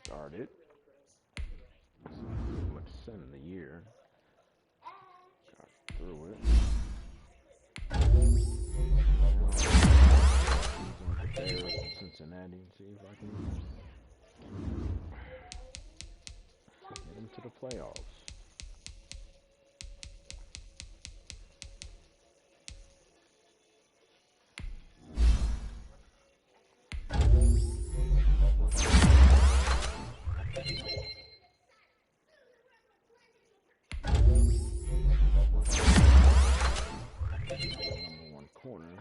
started. It's not pretty much sin in the year. Got through it. Season with the Bears in Cincinnati and see if I can get them to the playoffs. Number one corner.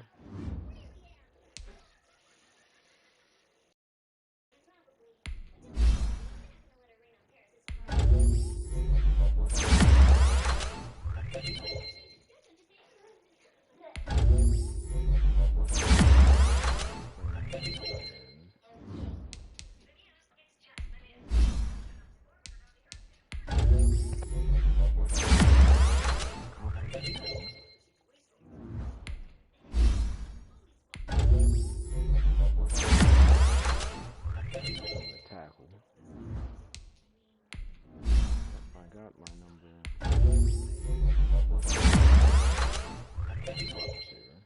Tackle. I got my number. Receiver.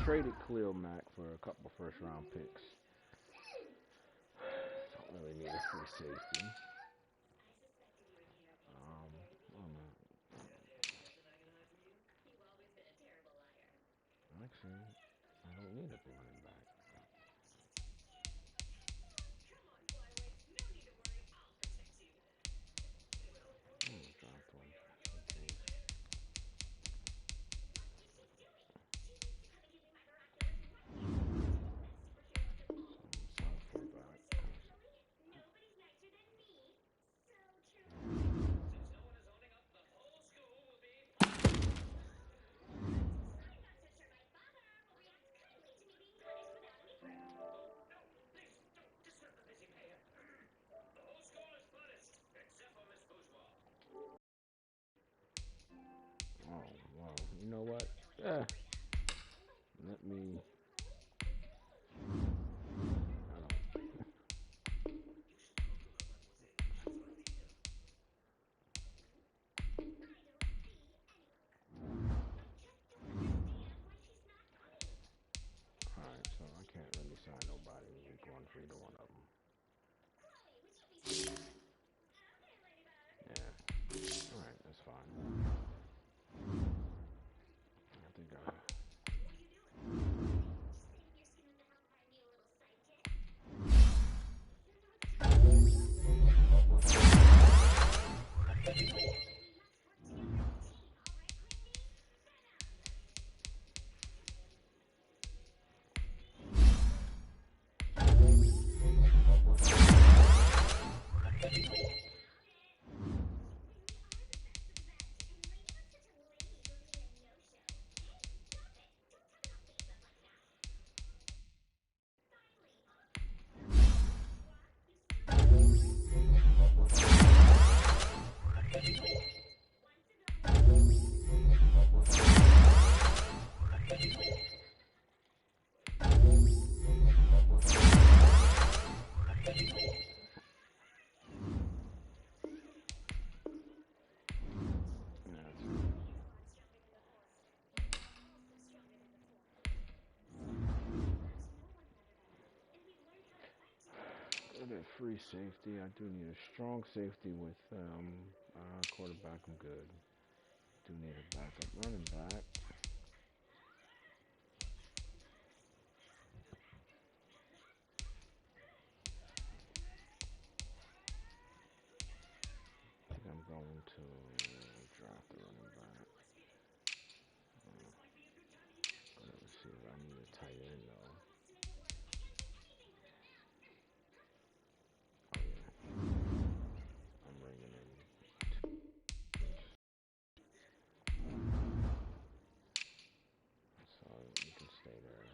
Traded Khalil Mack for a couple first round picks. Don't really need a free safety. Actually, I don't need a running back. Draft one. Oh, well, you know what? Yeah. Let me. Alright, so I can't really sign nobody in week one for either one of them. Yeah. Alright, that's fine. I think I. Free safety. I do need a strong safety with quarterback. I'm good. Do need a backup running back. I think I'm going to draft the running back. see if I need to tight end though. Oh yeah, I'm bringing in. So you can stay there.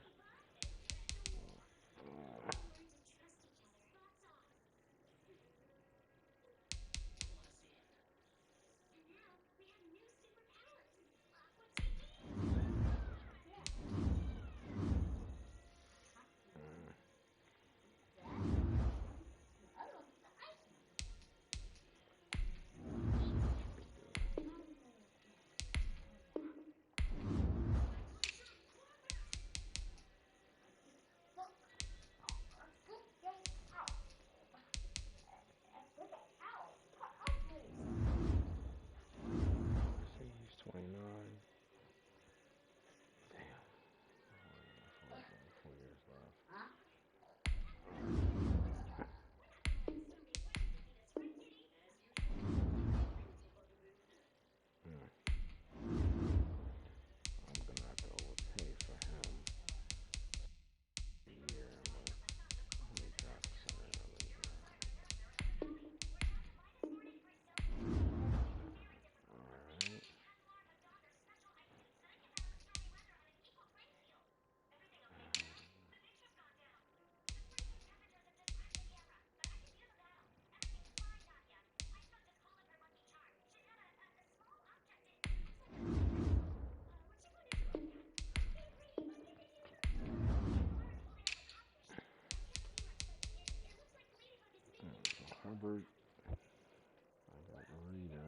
I think he's 29. Damn. 4 years left. I'm gonna have to overpay for him a year, but let me draft center another year. Alright. So Herbert, I got Rita.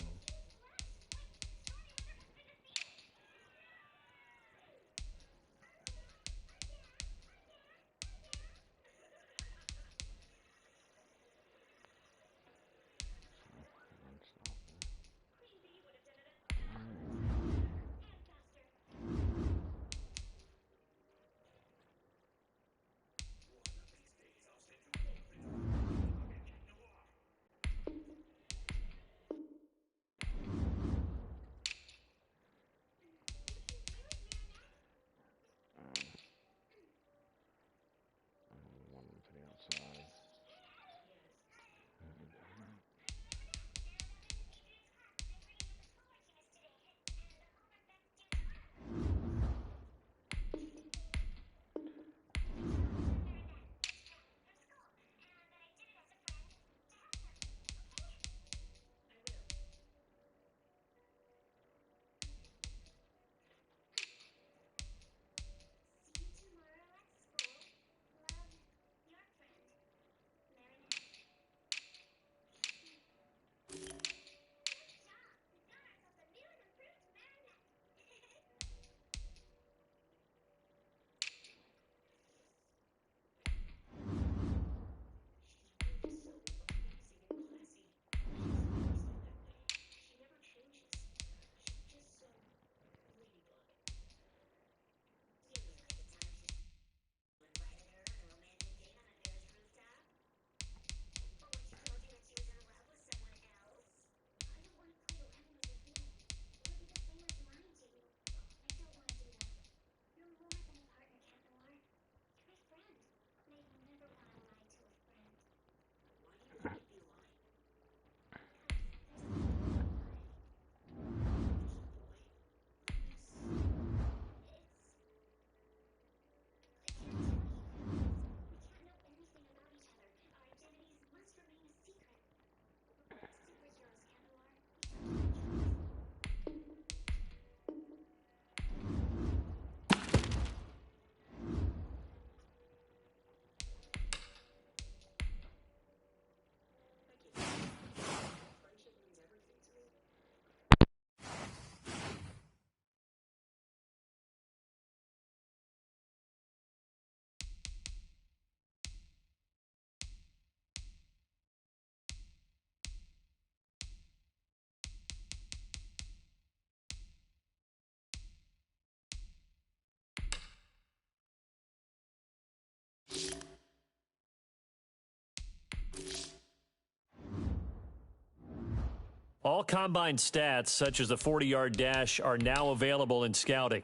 One to the outside. All combine stats, such as the 40-yard dash, are now available in scouting.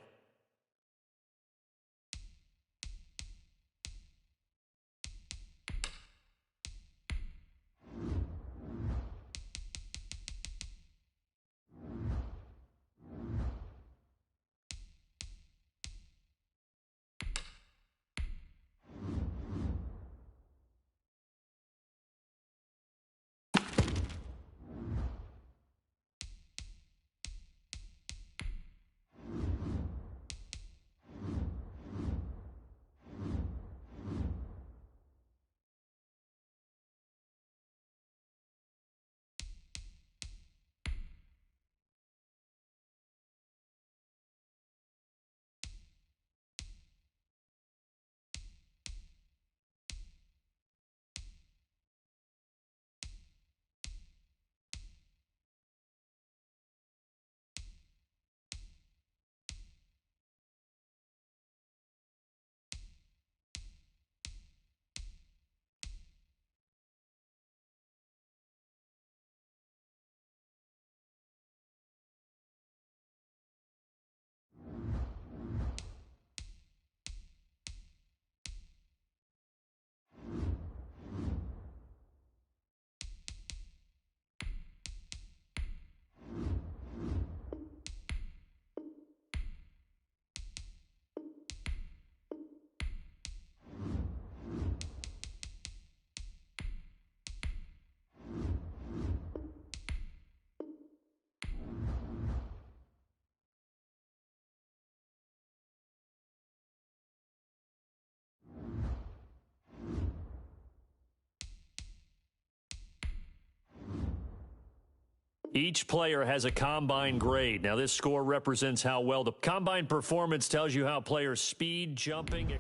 Each player has a combine grade. Now, this score represents how well the combine performance tells you how players' speed, jumping...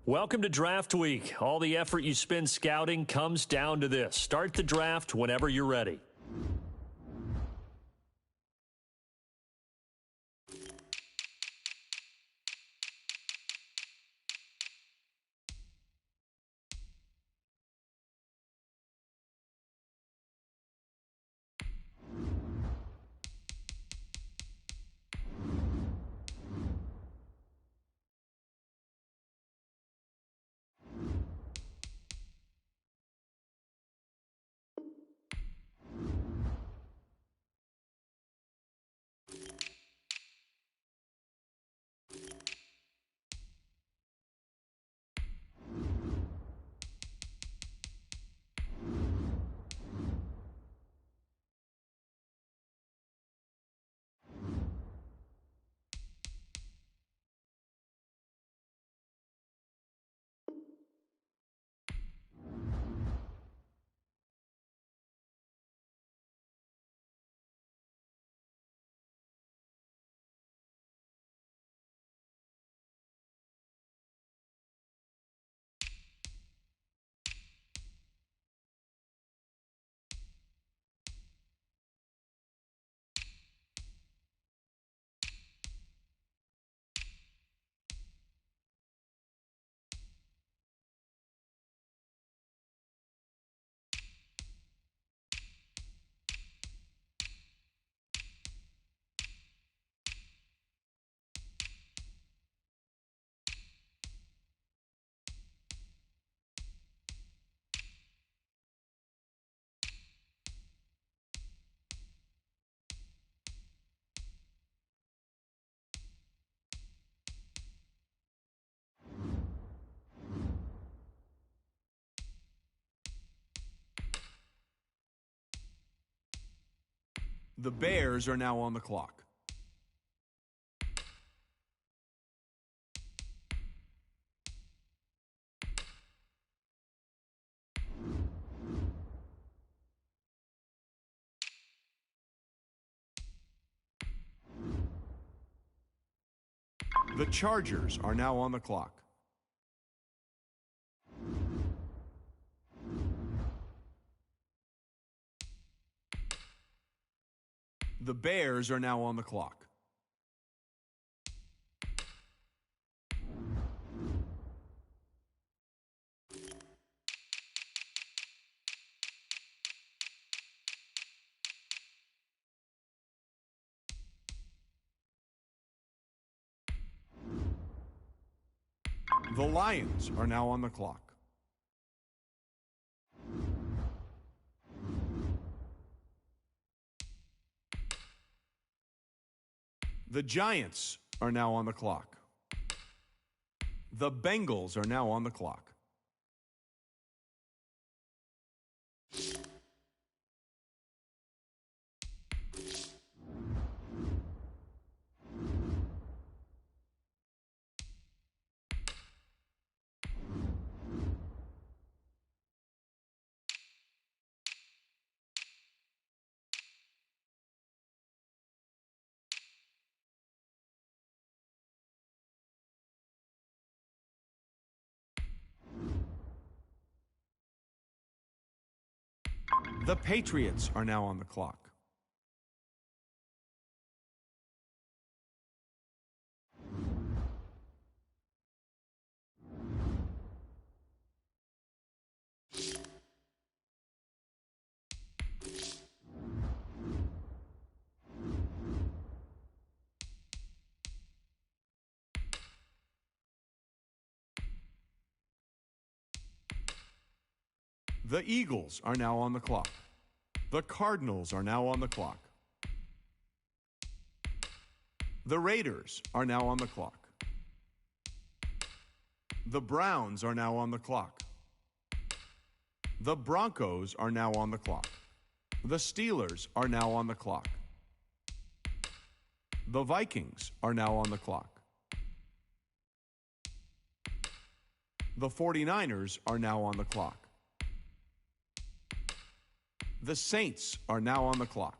Welcome to Draft Week. All the effort you spend scouting comes down to this. Start the draft whenever you're ready. The Bears are now on the clock. The Chargers are now on the clock. The Bears are now on the clock. The Lions are now on the clock. The Giants are now on the clock. The Bengals are now on the clock. The Patriots are now on the clock. The Eagles are now on the clock. The Cardinals are now on the clock. The Raiders are now on the clock. The Browns are now on the clock. The Broncos are now on the clock. The Steelers are now on the clock. The Vikings are now on the clock. The 49ers are now on the clock. The Saints are now on the clock.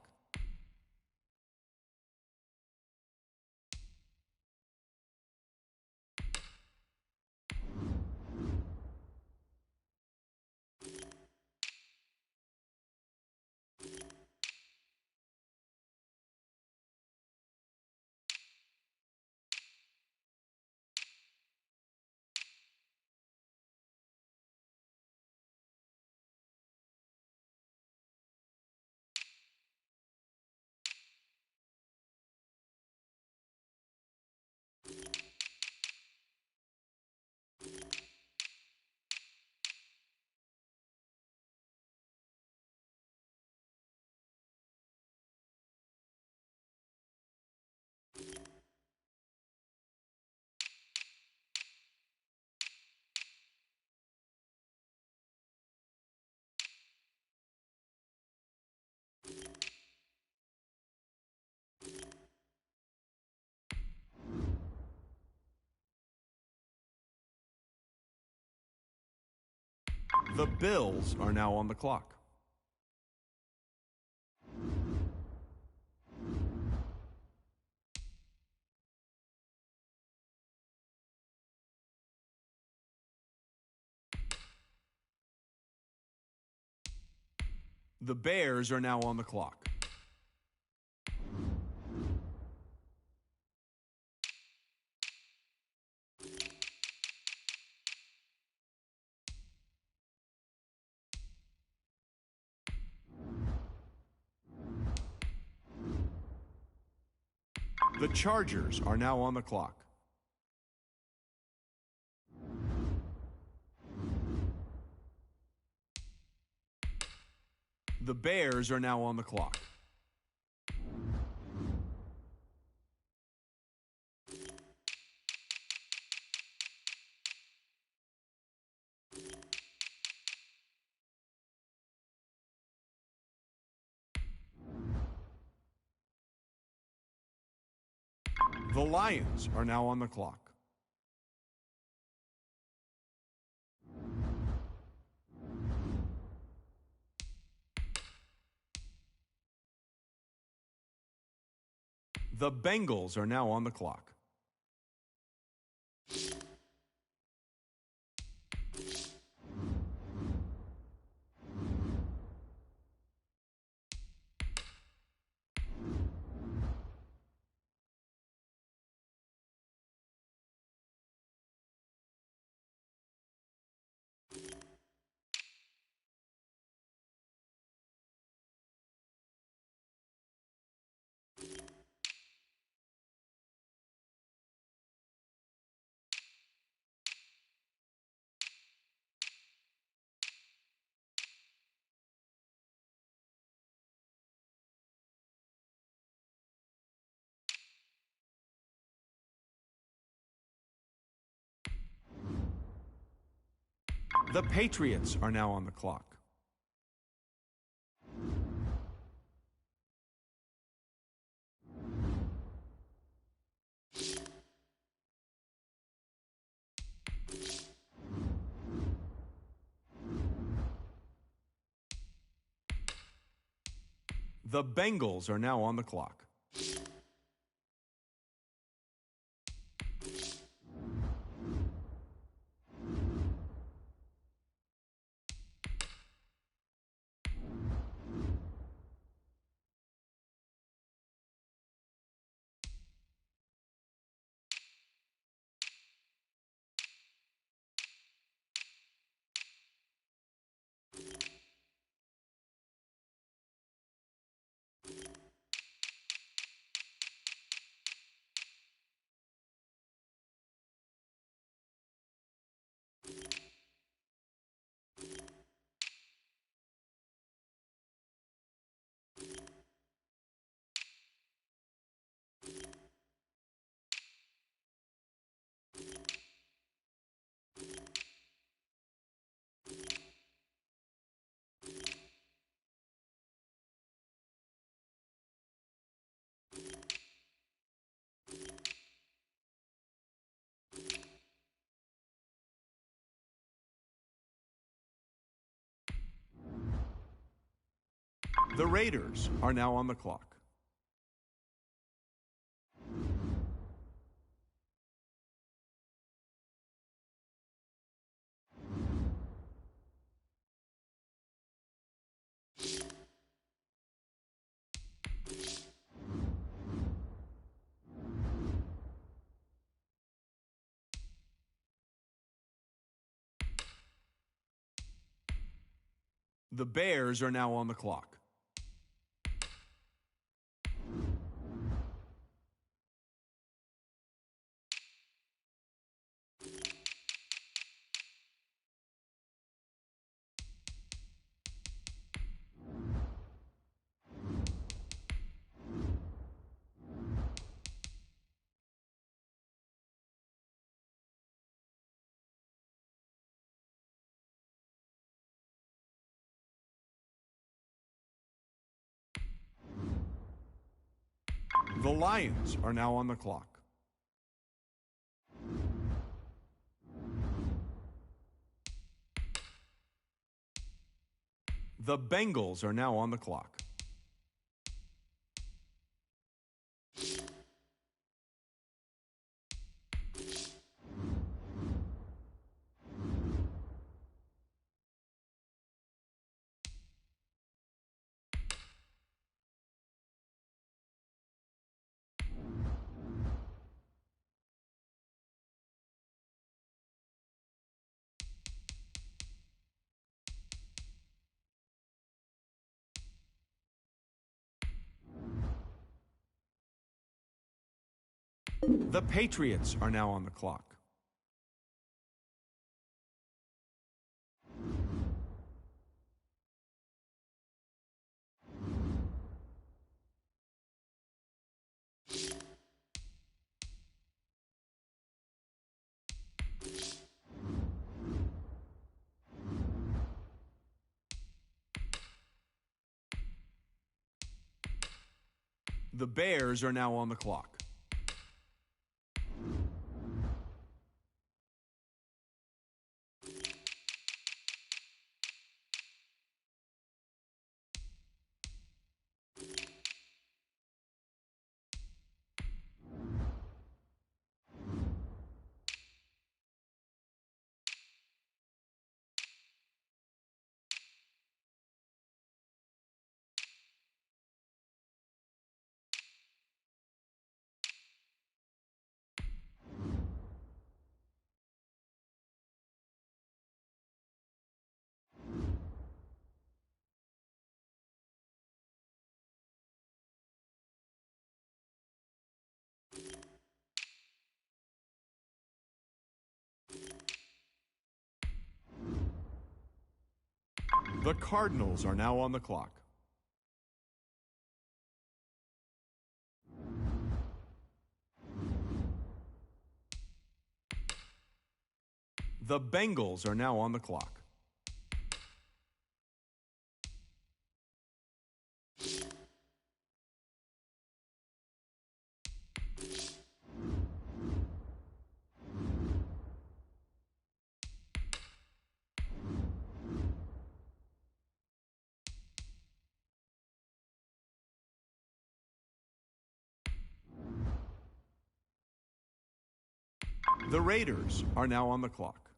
The Bills are now on the clock. The Bears are now on the clock. The Chargers are now on the clock. The Bears are now on the clock. The Lions are now on the clock. The Bengals are now on the clock. The Patriots are now on the clock. The Bengals are now on the clock. The Raiders are now on the clock. The Bears are now on the clock. The Lions are now on the clock. The Bengals are now on the clock. The Patriots are now on the clock. The Bears are now on the clock. The Cardinals are now on the clock. The Bengals are now on the clock. The Raiders are now on the clock.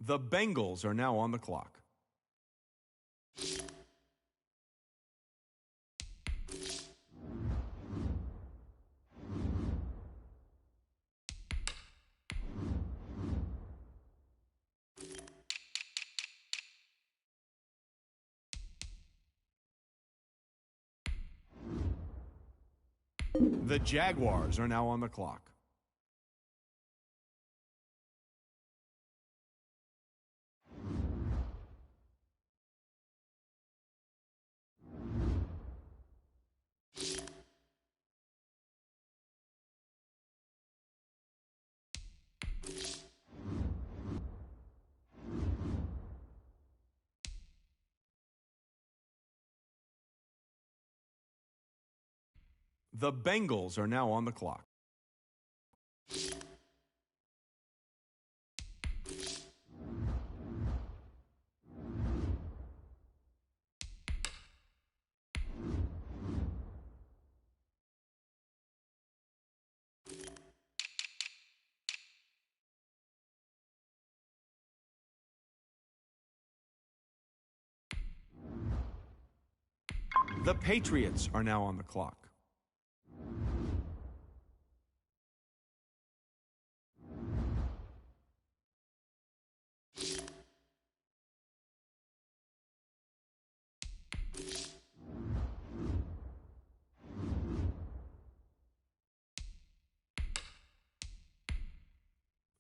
The Bengals are now on the clock. The Jaguars are now on the clock. The Bengals are now on the clock. The Patriots are now on the clock.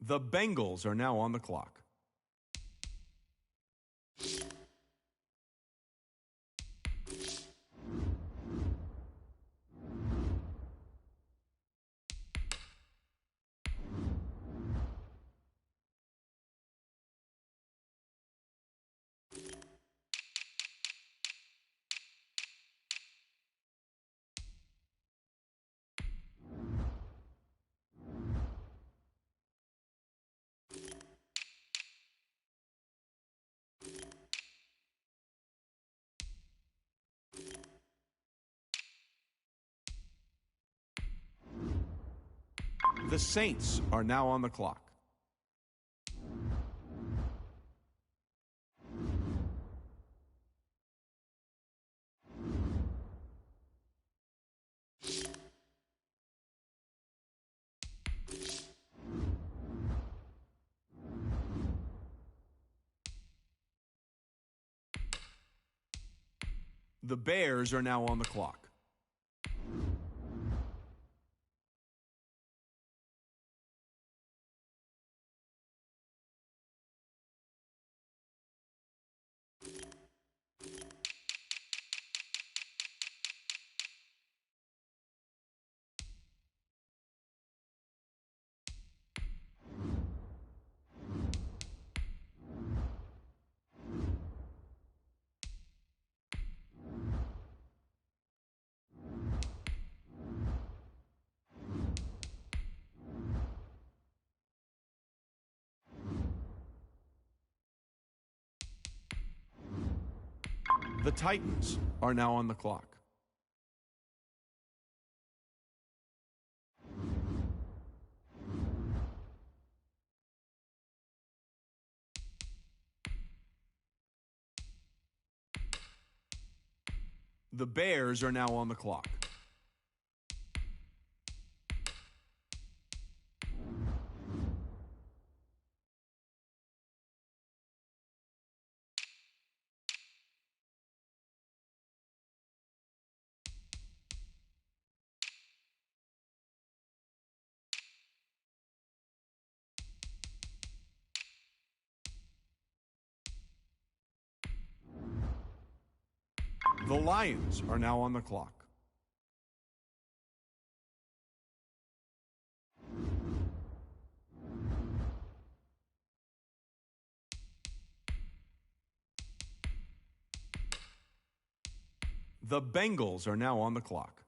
The Bengals are now on the clock. The Saints are now on the clock. The Bears are now on the clock. The Titans are now on the clock. The Bears are now on the clock. The Lions are now on the clock. The Bengals are now on the clock.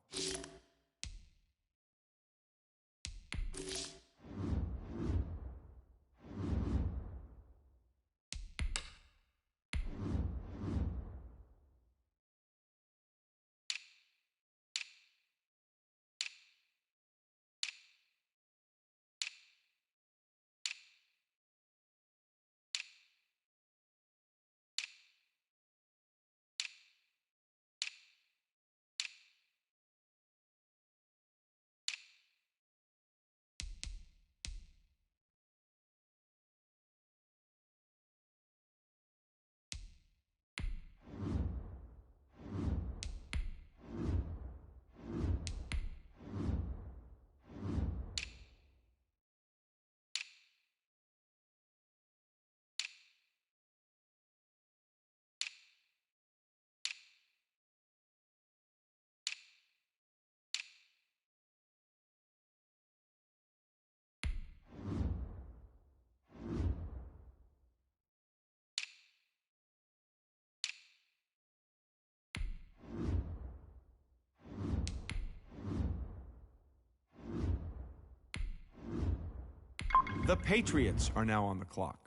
The Patriots are now on the clock.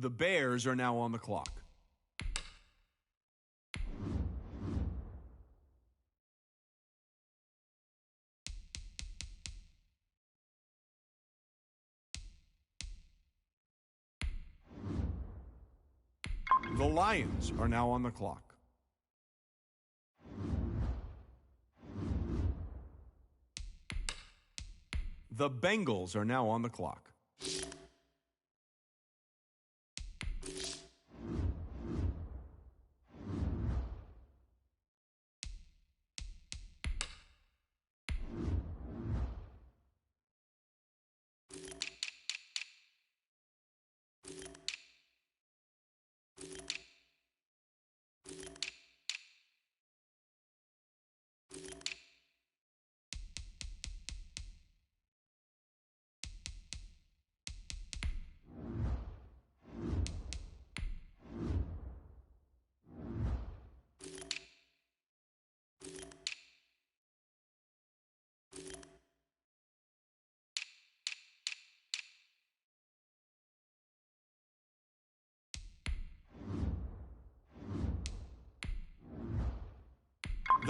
The Bears are now on the clock. The Lions are now on the clock. The Bengals are now on the clock.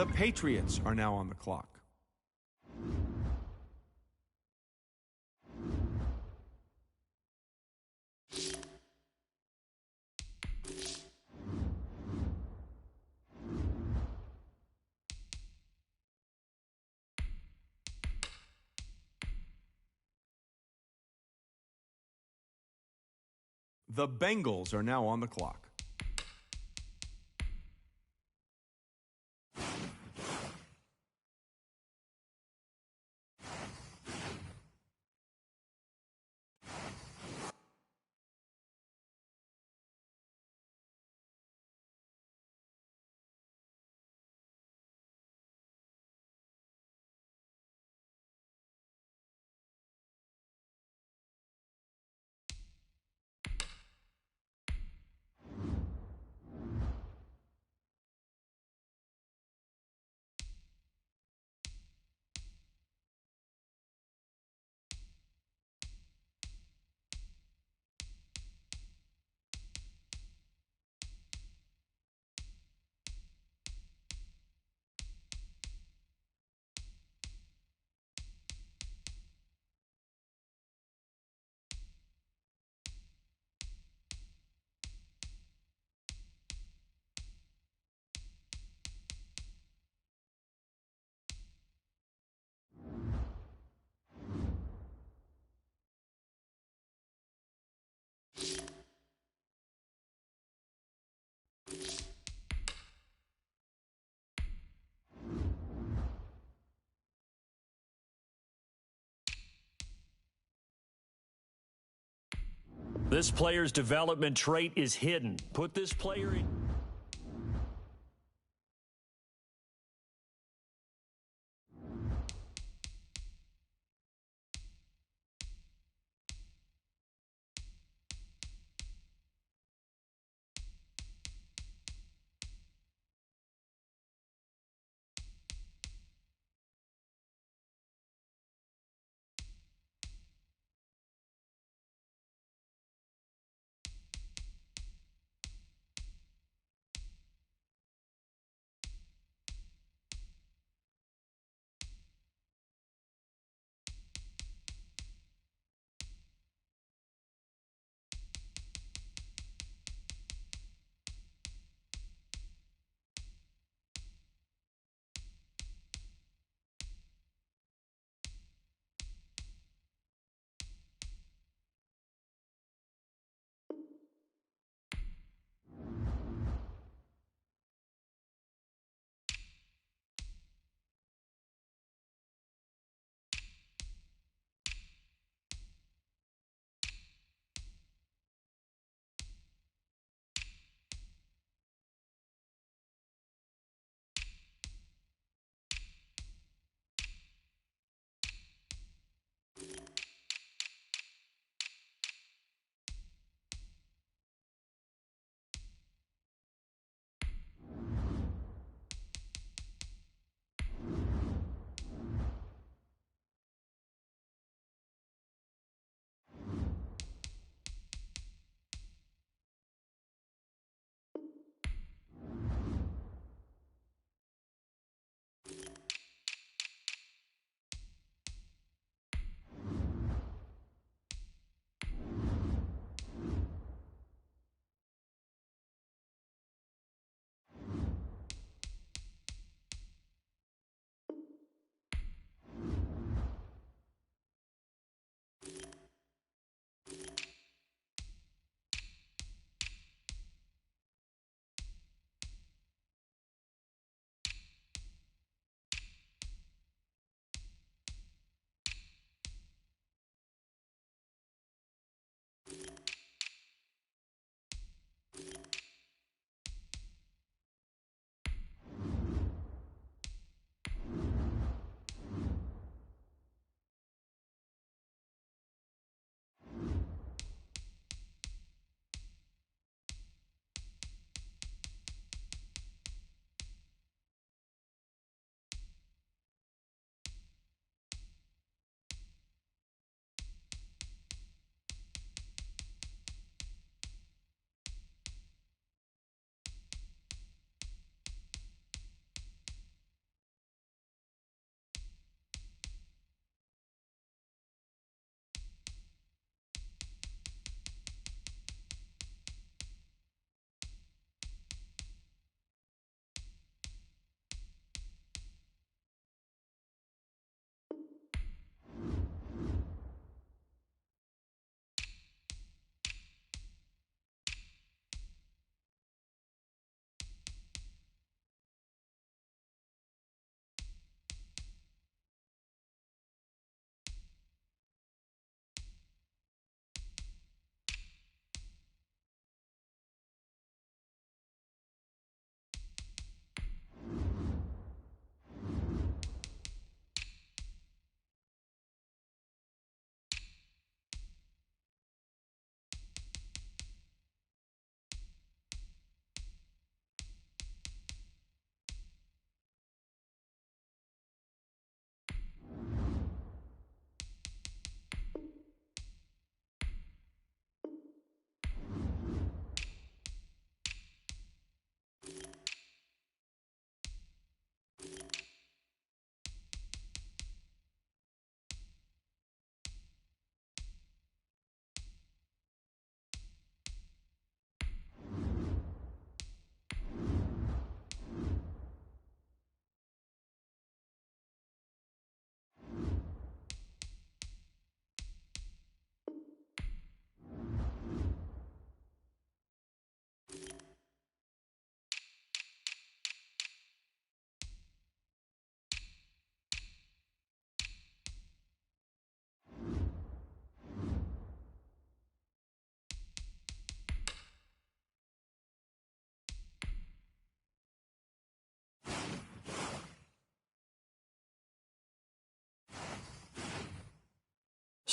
The Patriots are now on the clock. The Bengals are now on the clock. This player's development trait is hidden. Put this player in.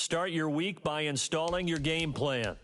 Start your week by installing your game plan.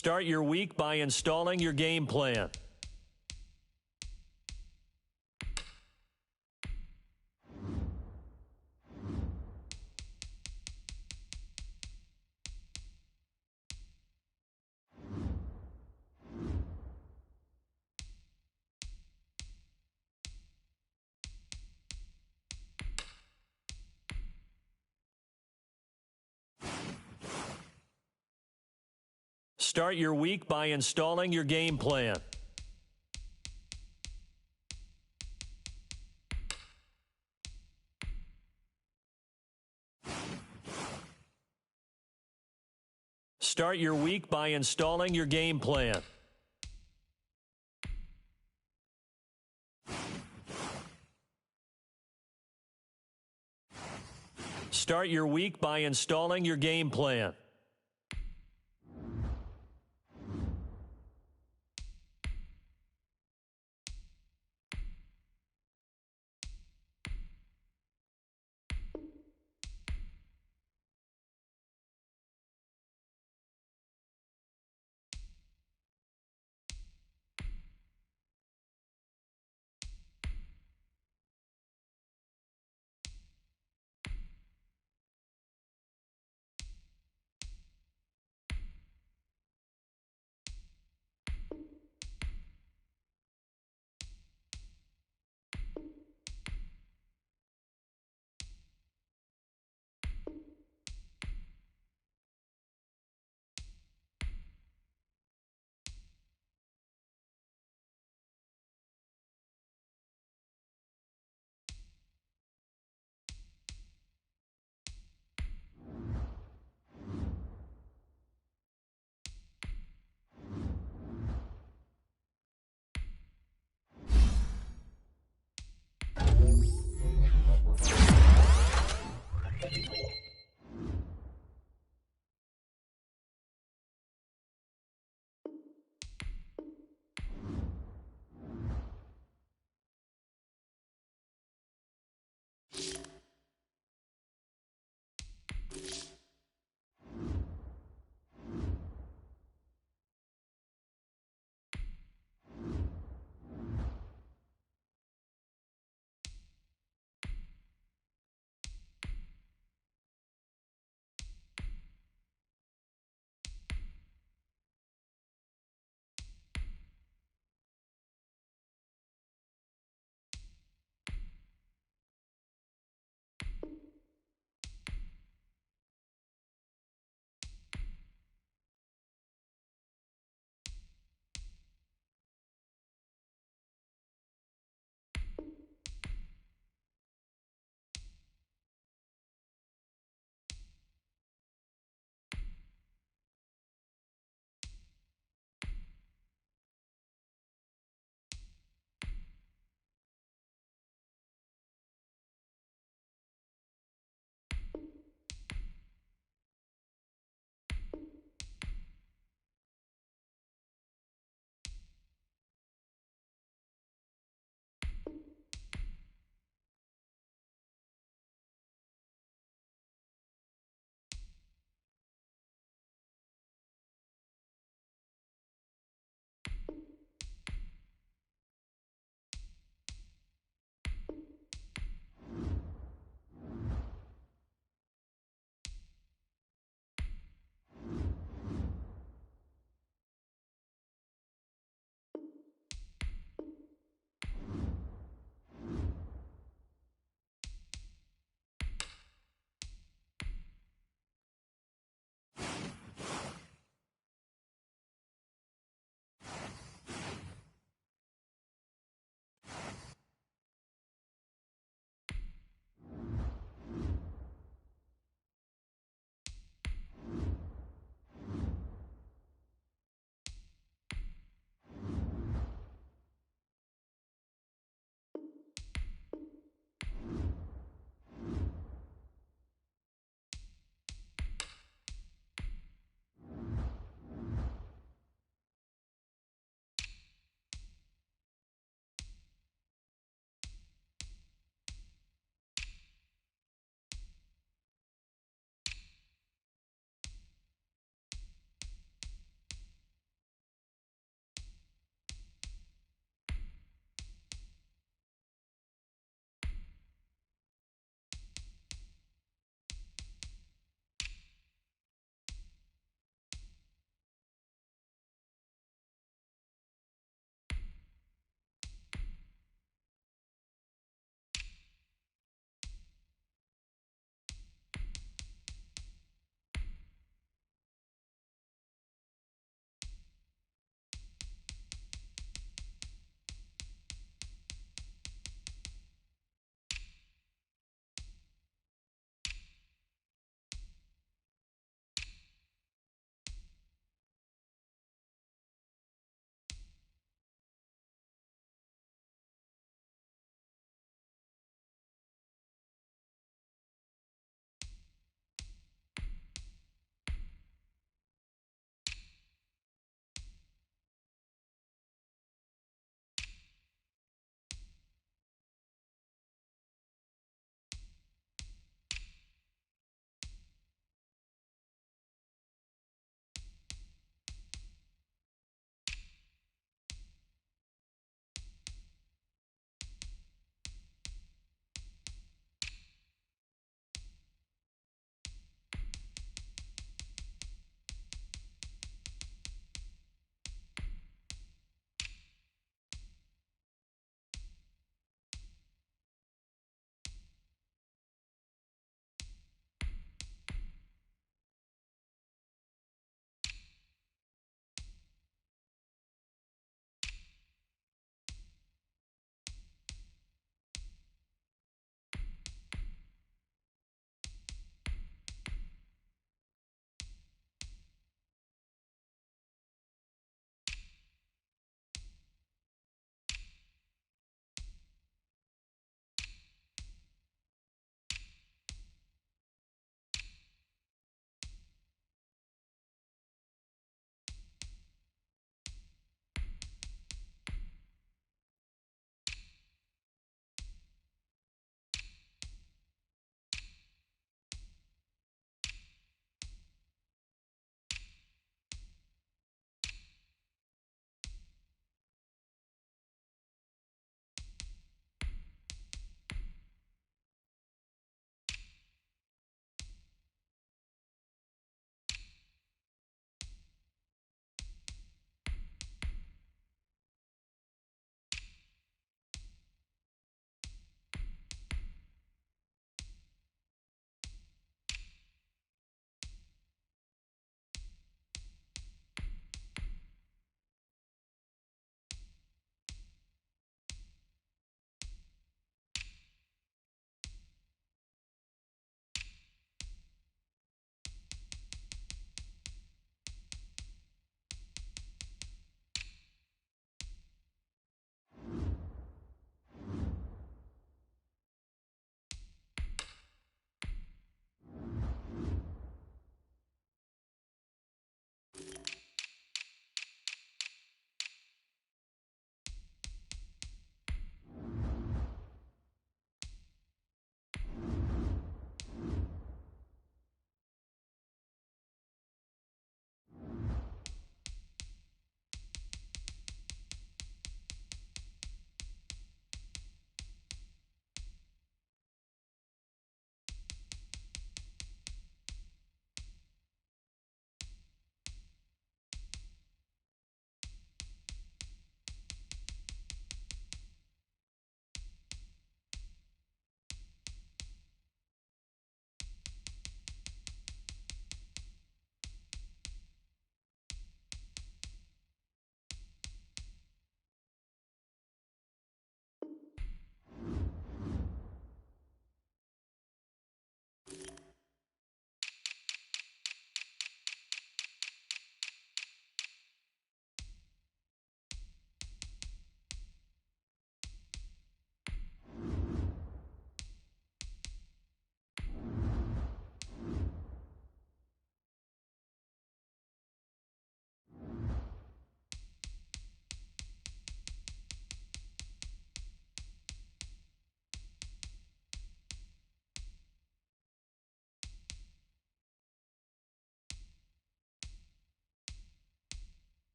Start your week by installing your game plan. Start your week by installing your game plan. Start your week by installing your game plan. Start your week by installing your game plan.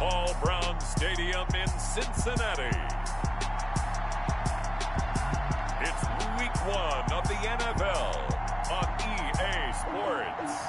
Paul Brown Stadium in Cincinnati. It's week 1 of the NFL on EA Sports.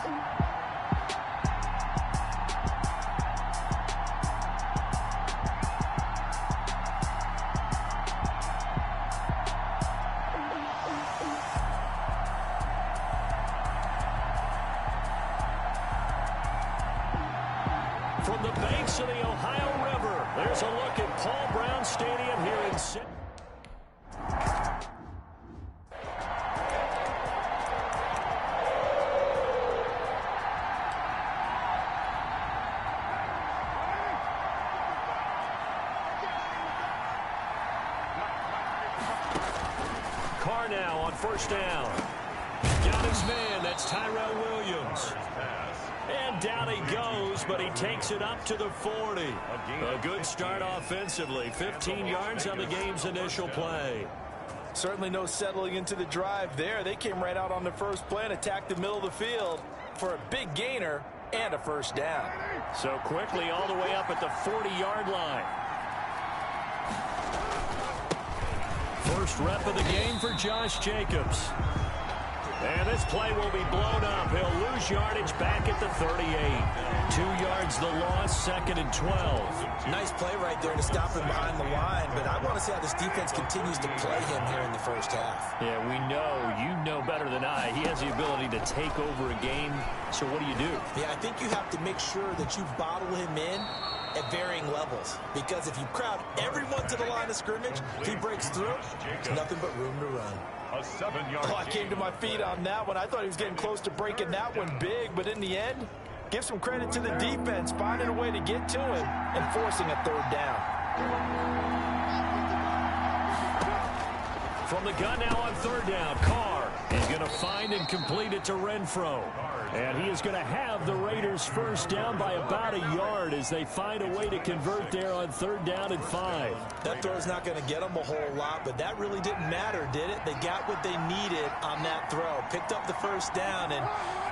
From the banks of the Ohio River, there's a look at Paul Brown Stadium here in Cincinnati. Carr now on first down. Got his man, that's Tyrell Williams. And down he goes, but he takes it up to the 40. A good start offensively. 15 yards on the game's initial play. Certainly no settling into the drive there. They came right out on the first play and attacked the middle of the field for a big gainer and a first down. So quickly all the way up at the 40-yard line. First rep of the game for Josh Jacobs. And this play will be blown up. He'll lose yardage back at the 38. 2 yards the loss, 2nd and 12. Nice play right there to stop him behind the line, but I want to see how this defense continues to play him here in the first half. Yeah, we know. You know better than I. He has the ability to take over a game. So what do you do? Yeah, I think you have to make sure that you bottle him in at varying levels, because if you crowd everyone to the line of scrimmage, if he breaks through, there's nothing but room to run. A 7-yard I came to my feet on that one. I thought he was getting close to breaking that one big, but in the end, give some credit to the defense, finding a way to get to him and forcing a third down. From the gun now on third down, Carr is going to find and complete it to Renfro. And he is going to have the Raiders first down by about a yard as they find a way to convert there on third down and 5. That throw's not going to get them a whole lot, but that really didn't matter, did it? They got what they needed on that throw. Picked up the first down, and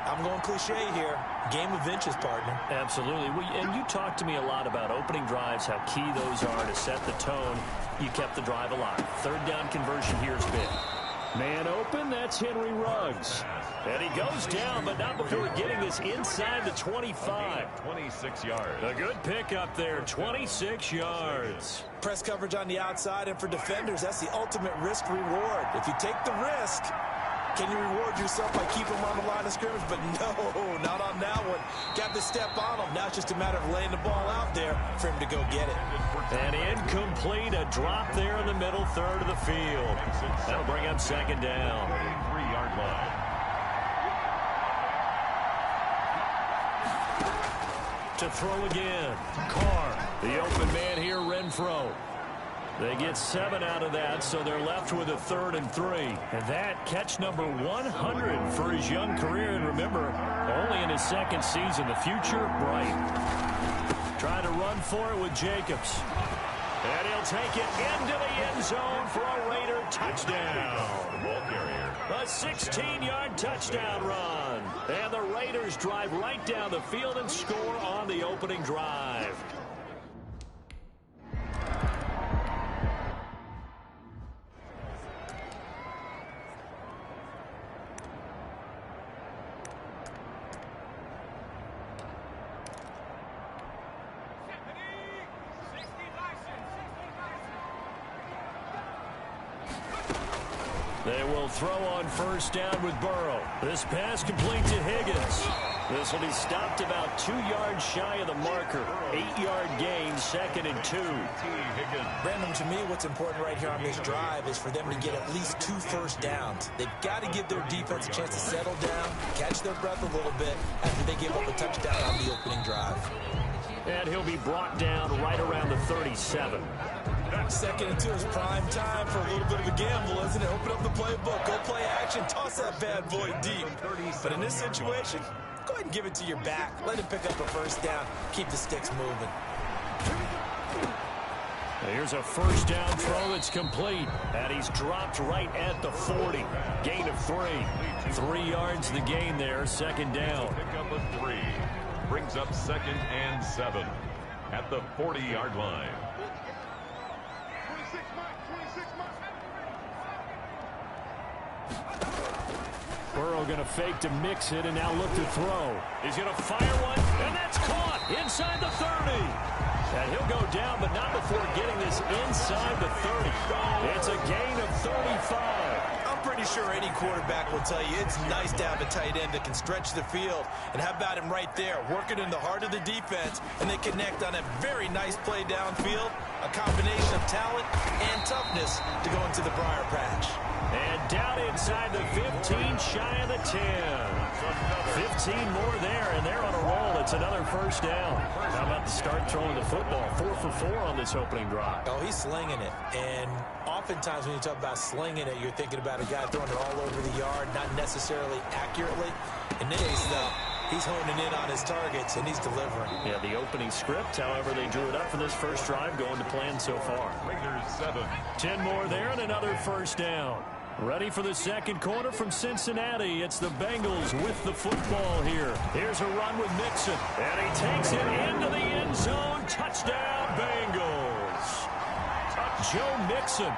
I'm going cliche here. Game of inches, partner. Absolutely. And you talked to me a lot about opening drives, how key those are to set the tone. You kept the drive alive. Third down conversion here is big. Man open, that's Henry Ruggs. And he goes down, but not before getting this inside the 25. 26 yards. A good pickup there, 26 yards. Press coverage on the outside, and for defenders, that's the ultimate risk reward. If you take the risk, can you reward yourself by keeping him on the line of scrimmage? But no, not on that one. Got to step on him. Now it's just a matter of laying the ball out there for him to go get it. And incomplete, a drop there in the middle third of the field. That'll bring up second down. 3-yard line. To throw again. Carr, the open man here, Renfro. They get 7 out of that, so they're left with a 3rd and 3. And that catch number 100 for his young career. And remember, only in his 2nd season. The future, bright. Trying to run for it with Jacobs. And he'll take it into the end zone for a Raider touchdown. Ball carrier. A 16-yard touchdown run. And the Raiders drive right down the field and score on the opening drive. They will throw on first down with Burrow. This pass complete to Higgins. This will be stopped about 2 yards shy of the marker. 8-yard gain, 2nd and 2. Brandon, to me, what's important right here on this drive is for them to get at least 2 first downs. They've got to give their defense a chance to settle down, catch their breath a little bit after they give up a touchdown on the opening drive. And he'll be brought down right around the 37. 2nd and 2 is prime time for a little bit of a gamble, isn't it? Open up the playbook, go play action, toss that bad boy deep. But in this situation, go ahead and give it to your back. Let him pick up a first down. Keep the sticks moving. Here's a first down throw that's complete. And he's dropped right at the 40. Gain of 3. 3 yards the gain there, 2nd down. Pick up a 3. Brings up 2nd and 7. at the 40-yard line. Burrow going to fake to mix it and now look to throw. He's going to fire one, and that's caught inside the 30. And he'll go down, but not before getting this inside the 30. It's a gain of 35. I'm pretty sure any quarterback will tell you it's nice to have a tight end that can stretch the field. And how about him right there, working in the heart of the defense, and they connect on a very nice play downfield, a combination of talent and toughness to go into the briar patch. And down inside the 15, shy of the 10. 15 more there, and they're on a roll. It's another first down. How about the start throwing the football? 4 for 4 on this opening drive. Oh, he's slinging it. And oftentimes when you talk about slinging it, you're thinking about a guy throwing it all over the yard, not necessarily accurately. In this case, though, he's honing in on his targets, and he's delivering. Yeah, the opening script, however, they drew it up for this first drive, going to plan so far. Raiders 7. 10 more there and another first down. Ready for the second quarter from Cincinnati. It's the Bengals with the football here. Here's a run with Mixon. And he takes it into the end zone. Touchdown, Bengals. Joe Mixon.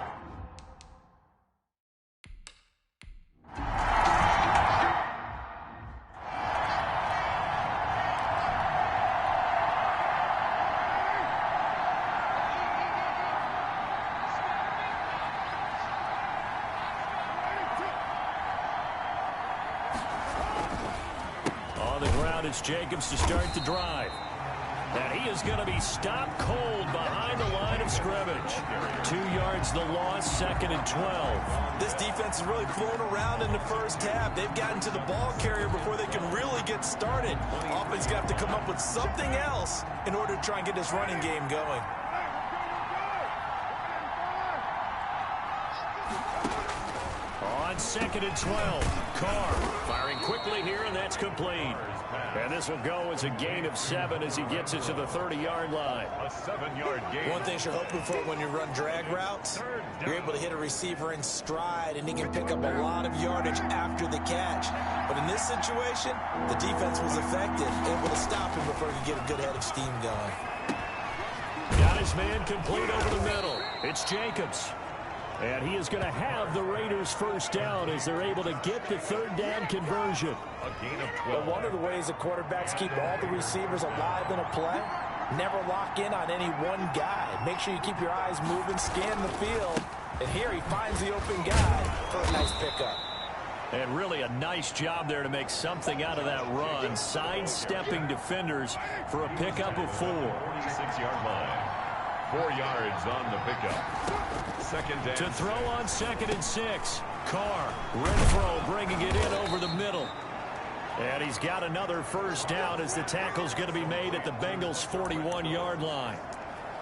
It's Jacobs to start the drive. And he is going to be stopped cold behind the line of scrimmage. 2 yards the loss, 2nd and 12. This defense is really flown around in the first half. They've gotten to the ball carrier before they can really get started. Offense got to come up with something else in order to try and get this running game going. On 2nd and 12, Carr firing quickly here, and that's complete. And this will go as a gain of 7 as he gets it to the 30-yard line. A 7-yard gain. One thing you're hoping for when you run drag routes, you're able to hit a receiver in stride, and he can pick up a lot of yardage after the catch. But in this situation, the defense was effective, able to stop him before he could get a good head of steam going. Got his man complete over the middle. It's Jacobs. And he is going to have the Raiders first down as they're able to get the third down conversion. A gain of 12. But one of the ways that quarterbacks keep all the receivers alive in a play, never lock in on any one guy. Make sure you keep your eyes moving, scan the field. And here he finds the open guy for a nice pickup. And really a nice job there to make something out of that run. Sidestepping defenders for a pickup of 4. 46-yard line. 4 yards on the pickup. Second down. To throw on 2nd and 6. Carr, Renfro bringing it in over the middle. And he's got another first down as the tackle's going to be made at the Bengals' 41-yard line.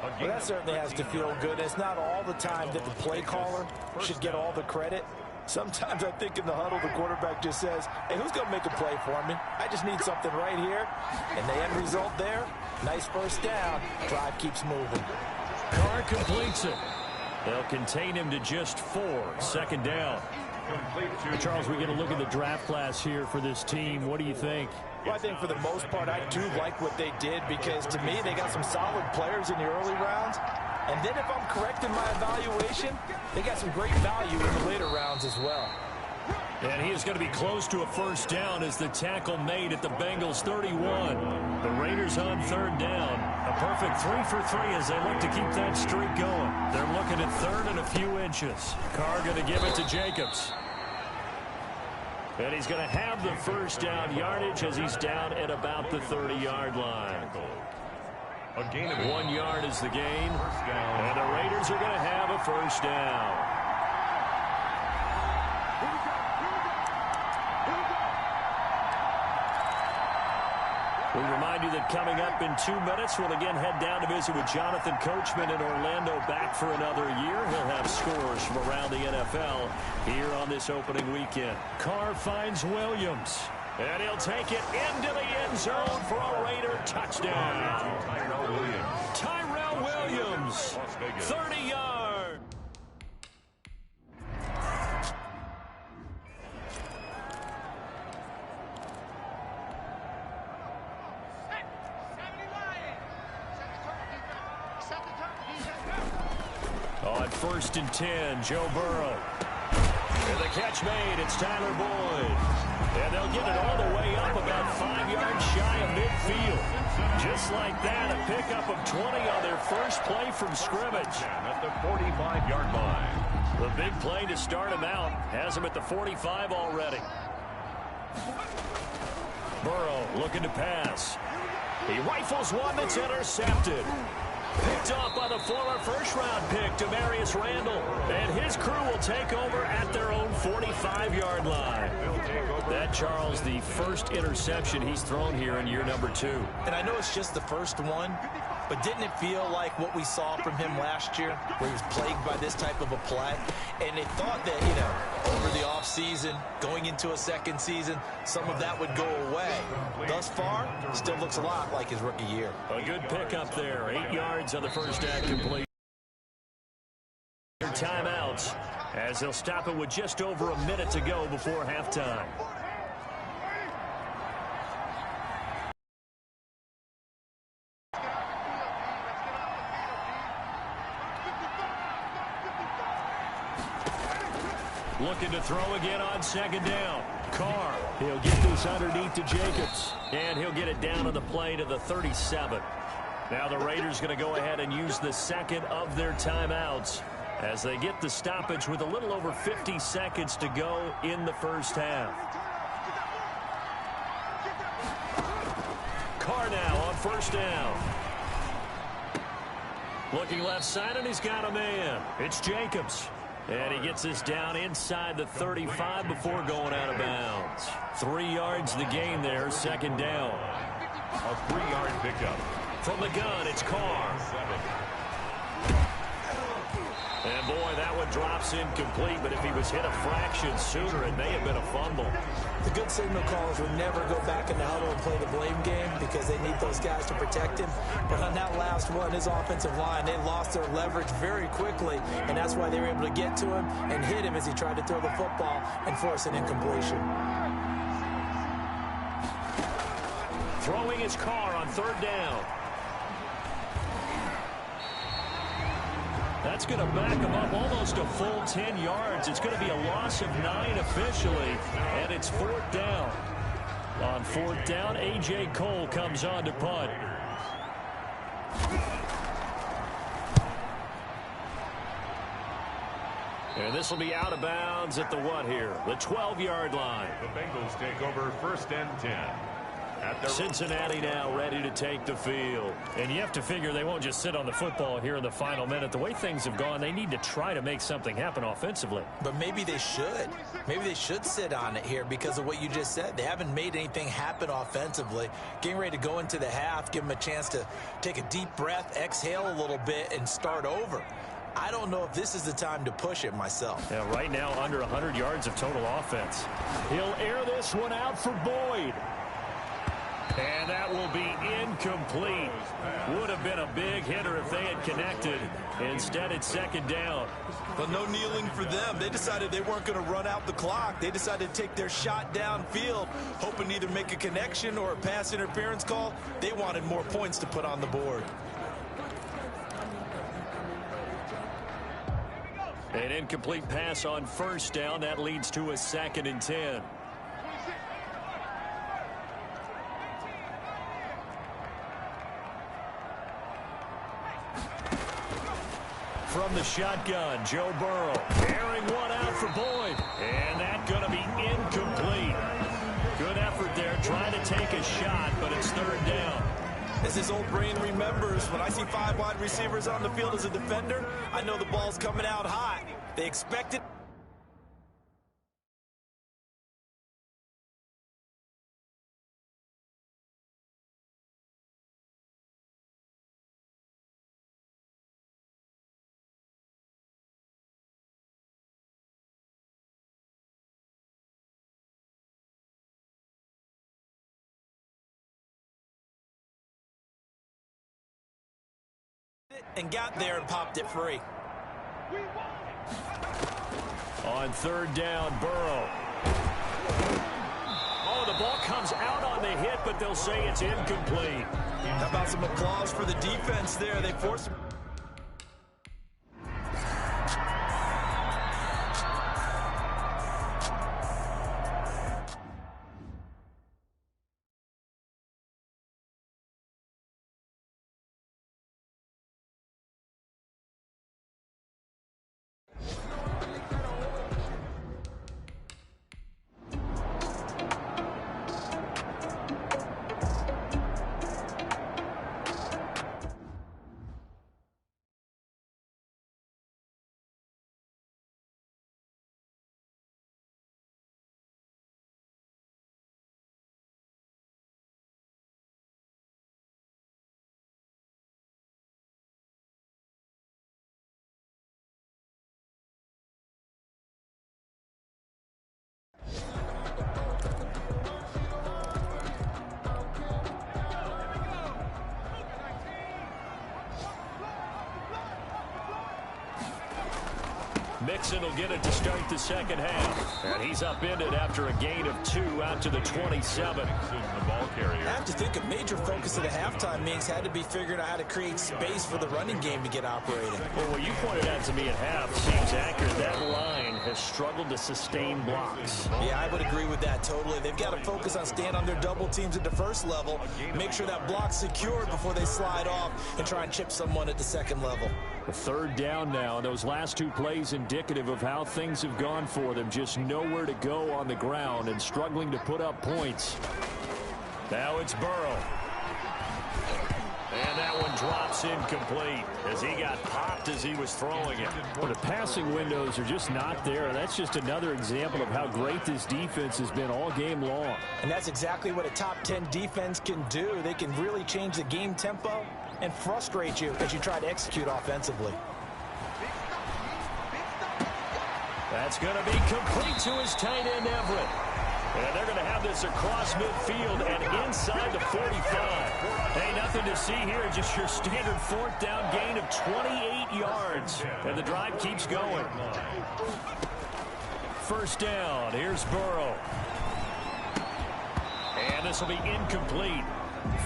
Well, that certainly has to feel good. It's not all the time that the play caller should get all the credit. Sometimes I think in the huddle, the quarterback just says, hey, who's going to make a play for me? I just need something right here. And the end result there, nice first down. Drive keeps moving. Carr completes it. They'll contain him to just 4. 2nd down. Charles, we get a look at the draft class here for this team. What do you think? Well, I think for the most part, I do like what they did because, to me, they got some solid players in the early rounds. And then if I'm correct in my evaluation, they got some great value in the later rounds as well. And he is going to be close to a first down as the tackle made at the Bengals' 31. The Raiders on 3rd down. A perfect 3 for 3 as they look to keep that streak going. They're looking at 3rd and a few inches. Carr going to give it to Jacobs. And he's going to have the first down yardage as he's down at about the 30-yard line. A gain of 1 yard is the gain. And the Raiders are going to have a first down. We remind you that coming up in 2 minutes, we'll again head down to visit with Jonathan Coachman in Orlando, back for another year. He'll have scores from around the NFL here on this opening weekend. Carr finds Williams, and he'll take it into the end zone for a Raider touchdown. Tyrell Williams, 30 yards. On 1st and 10, Joe Burrow. And the catch made, it's Tyler Boyd. And they'll get it all the way up about 5 yards shy of midfield. Just like that, a pickup of 20 on their first play from scrimmage. At the 45-yard line. The big play to start him out has him at the 45 already. Burrow looking to pass. He rifles one that's intercepted. Picked off by the former first-round pick, Demarius Randall. And his crew will take over at their own 45-yard line. That, Charles, the first interception he's thrown here in year number 2. And I know it's just the first one, but didn't it feel like what we saw from him last year, where he was plagued by this type of a play? And they thought that, over the offseason, going into a second season, some of that would go away. Thus far, still looks a lot like his rookie year. A good pickup there. 8 yards on the first down complete. Timeouts, as they'll stop it with just over a minute to go before halftime. Looking to throw again on second down. Carr, he'll get this underneath to Jacobs. And he'll get it down on the play to the 37. Now the Raiders going to go ahead and use the second of their timeouts as they get the stoppage with a little over 50 seconds to go in the first half. Carr now on first down. Looking left side, and he's got a man. It's Jacobs. And he gets this down inside the 35 before going out of bounds. 3 yards the gain there, second down. A 3-yard pickup. From the gun, it's Carr. And boy, that one drops incomplete, but if he was hit a fraction sooner, it may have been a fumble. The good signal callers would never go back in the huddle and play the blame game because they need those guys to protect him. But on that last one, his offensive line, they lost their leverage very quickly, and that's why they were able to get to him and hit him as he tried to throw the football and force an incompletion. Throwing his Carr on third down. That's going to back him up almost a full 10 yards. It's going to be a loss of 9 officially, and it's fourth down. On fourth down, A.J. Cole comes on to punt. And this will be out of bounds at the what here? The 12-yard line. The Bengals take over 1st and 10. Cincinnati now ready to take the field. And you have to figure they won't just sit on the football here in the final minute. The way things have gone, they need to try to make something happen offensively. But maybe they should. Maybe they should sit on it here because of what you just said. They haven't made anything happen offensively. Getting ready to go into the half, give them a chance to take a deep breath, exhale a little bit, and start over. I don't know if this is the time to push it myself. Yeah, right now under 100 yards of total offense. He'll air this one out for Boyd. And that will be incomplete. Would have been a big hitter if they had connected. Instead, it's second down. But no kneeling for them. They decided they weren't going to run out the clock. They decided to take their shot downfield, hoping to either make a connection or a pass interference call. They wanted more points to put on the board. An incomplete pass on first down. That leads to a 2nd and 10. From the shotgun, Joe Burrow airing one out for Boyd. And that's going to be incomplete. Good effort there, trying to take a shot, but it's third down. As his old brain remembers, when I see 5 wide receivers on the field as a defender, I know the ball's coming out hot. They expect it. And got there and popped it free. On third down, Burrow. Oh, the ball comes out on the hit, but they'll say it's incomplete. How about some applause for the defense there? They forced him. Mixon will get it to start the second half. And he's upended after a gain of 2 out to the 27. The ball carrier. I have to think a major focus of the halftime meetings had to be figuring out how to create space for the running game to get operating. Well, what you pointed out to me at half seems accurate. That line has struggled to sustain blocks. Yeah, I would agree with that totally. They've got to focus on staying on their double teams at the first level, make sure that block's secured before they slide off and try and chip someone at the second level. The third down now. Those last 2 plays indicative of how things have gone for them. Just nowhere to go on the ground and struggling to put up points. Now it's Burrow. And that one drops incomplete as he got popped as he was throwing it. Well, the passing windows are just not there. And that's just another example of how great this defense has been all game long. And that's exactly what a top 10 defense can do. They can really change the game tempo and frustrate you as you try to execute offensively. That's going to be complete to his tight end, Everett. And they're going to have this across midfield and inside the 45. Hey, nothing to see here, just your standard 4th down gain of 28 yards. And the drive keeps going. First down, here's Burrow. And this will be incomplete.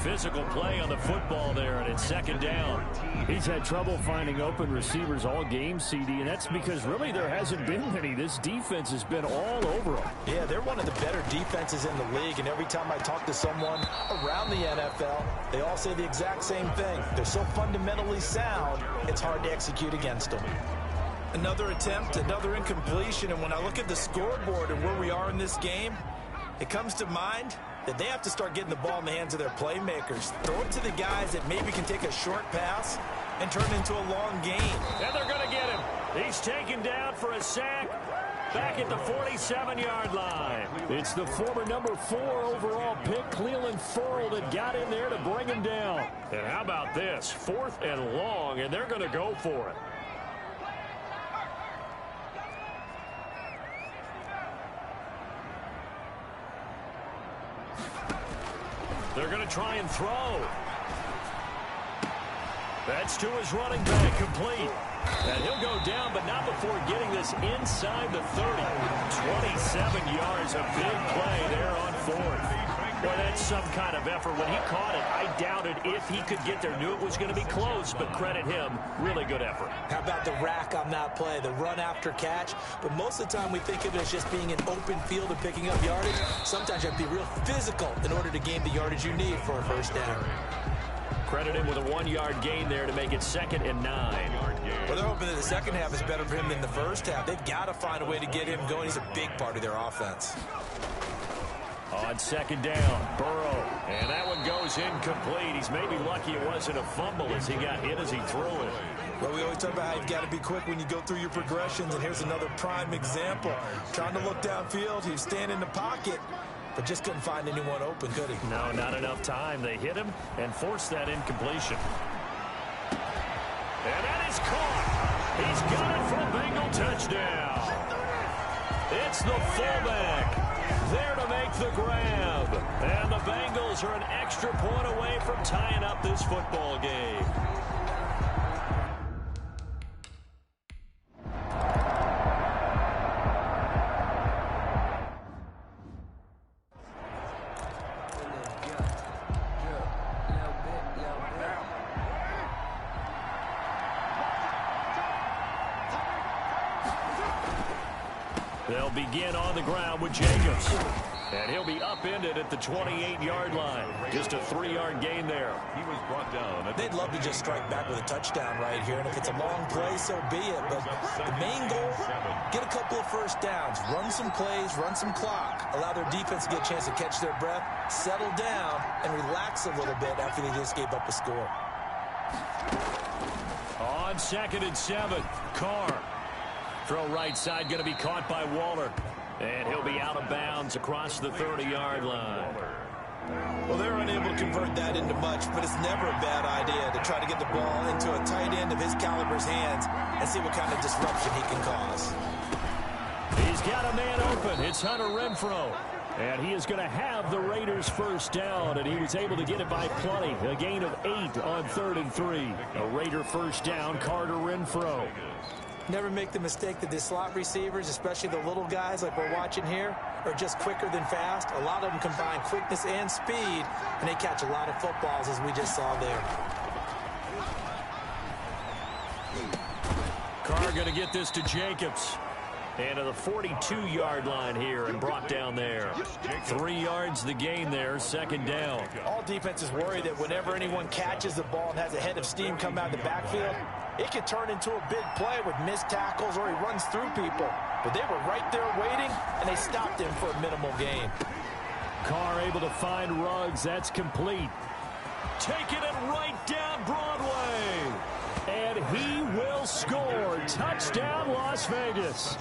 Physical play on the football there, and it's second down. He's had trouble finding open receivers all game, CD, and that's because really there hasn't been many. This defense has been all over them. Yeah, they're one of the better defenses in the league, and every time I talk to someone around the NFL, they all say the exact same thing. They're so fundamentally sound, it's hard to execute against them. Another attempt, another incompletion, and when I look at the scoreboard and where we are in this game, it comes to mind that they have to start getting the ball in the hands of their playmakers. Throw it to the guys that maybe can take a short pass and turn it into a long gain. And they're going to get him. He's taken down for a sack back at the 47-yard line. It's the former number 4 overall pick, Cleveland Ferrell, that got in there to bring him down. And how about this? 4th and long, and they're going to go for it. They're going to try and throw. That's to his running back, complete. And he'll go down, but not before getting this inside the 30. 27 yards, a big play there on 4th. Boy, that's some kind of effort. When he caught it, I doubted if he could get there. Knew it was going to be close, but credit him. Really good effort. How about the rack on that play, the run after catch? But most of the time we think of it as just being an open field and picking up yardage. Sometimes you have to be real physical in order to gain the yardage you need for a first down. Credit him with a 1-yard gain there to make it 2nd and 9. Well, they're hoping that the second half is better for him than the first half. They've got to find a way to get him going. He's a big part of their offense. On second down, Burrow. And that one goes incomplete. He's maybe lucky it wasn't a fumble as he got hit as he threw it. Well, we always talk about how you've got to be quick when you go through your progressions, and here's another prime example. Trying to look downfield, he was standing in the pocket, but just couldn't find anyone open, could he? No, not enough time. They hit him and forced that incompletion. And that is caught. He's got it for a Bengal touchdown. It's the fullback there to make the grab. And the Bengals are an extra point away from tying up this football game. They'll begin on the ground with Jacobs. And he'll be upended at the 28-yard line. Just a 3-yard gain there. He was brought down. They'd love to just strike back with a touchdown right here, and if it's a long play, so be it. But the main goal, get a couple of first downs, run some plays, run some clock, allow their defense to get a chance to catch their breath, settle down, and relax a little bit after they just gave up a score. On 2nd and 7, Carr. Throw right side, going to be caught by Waller. And he'll be out of bounds across the 30-yard line. Well, they're unable to convert that into much, but it's never a bad idea to try to get the ball into a tight end of his caliber's hands and see what kind of disruption he can cause. He's got a man open. It's Hunter Renfrow. And he is going to have the Raiders first down, and he was able to get it by plenty. A gain of 8 on 3rd and 3. A Raider first down, Carter Renfrow. Never make the mistake that the slot receivers, especially the little guys like we're watching here, are just quicker than fast. A lot of them combine quickness and speed, and they catch a lot of footballs, as we just saw there. Carr going to get this to Jacobs. And to the 42-yard line here and brought down there. 3 yards the gain there, second down. All defenses worry that whenever anyone catches the ball and has a head of steam come out of the backfield, it could turn into a big play with missed tackles or he runs through people. But they were right there waiting, and they stopped him for a minimal gain. Carr able to find Ruggs. That's complete. Taking it right down Broadway. And he will score. Touchdown, Las Vegas.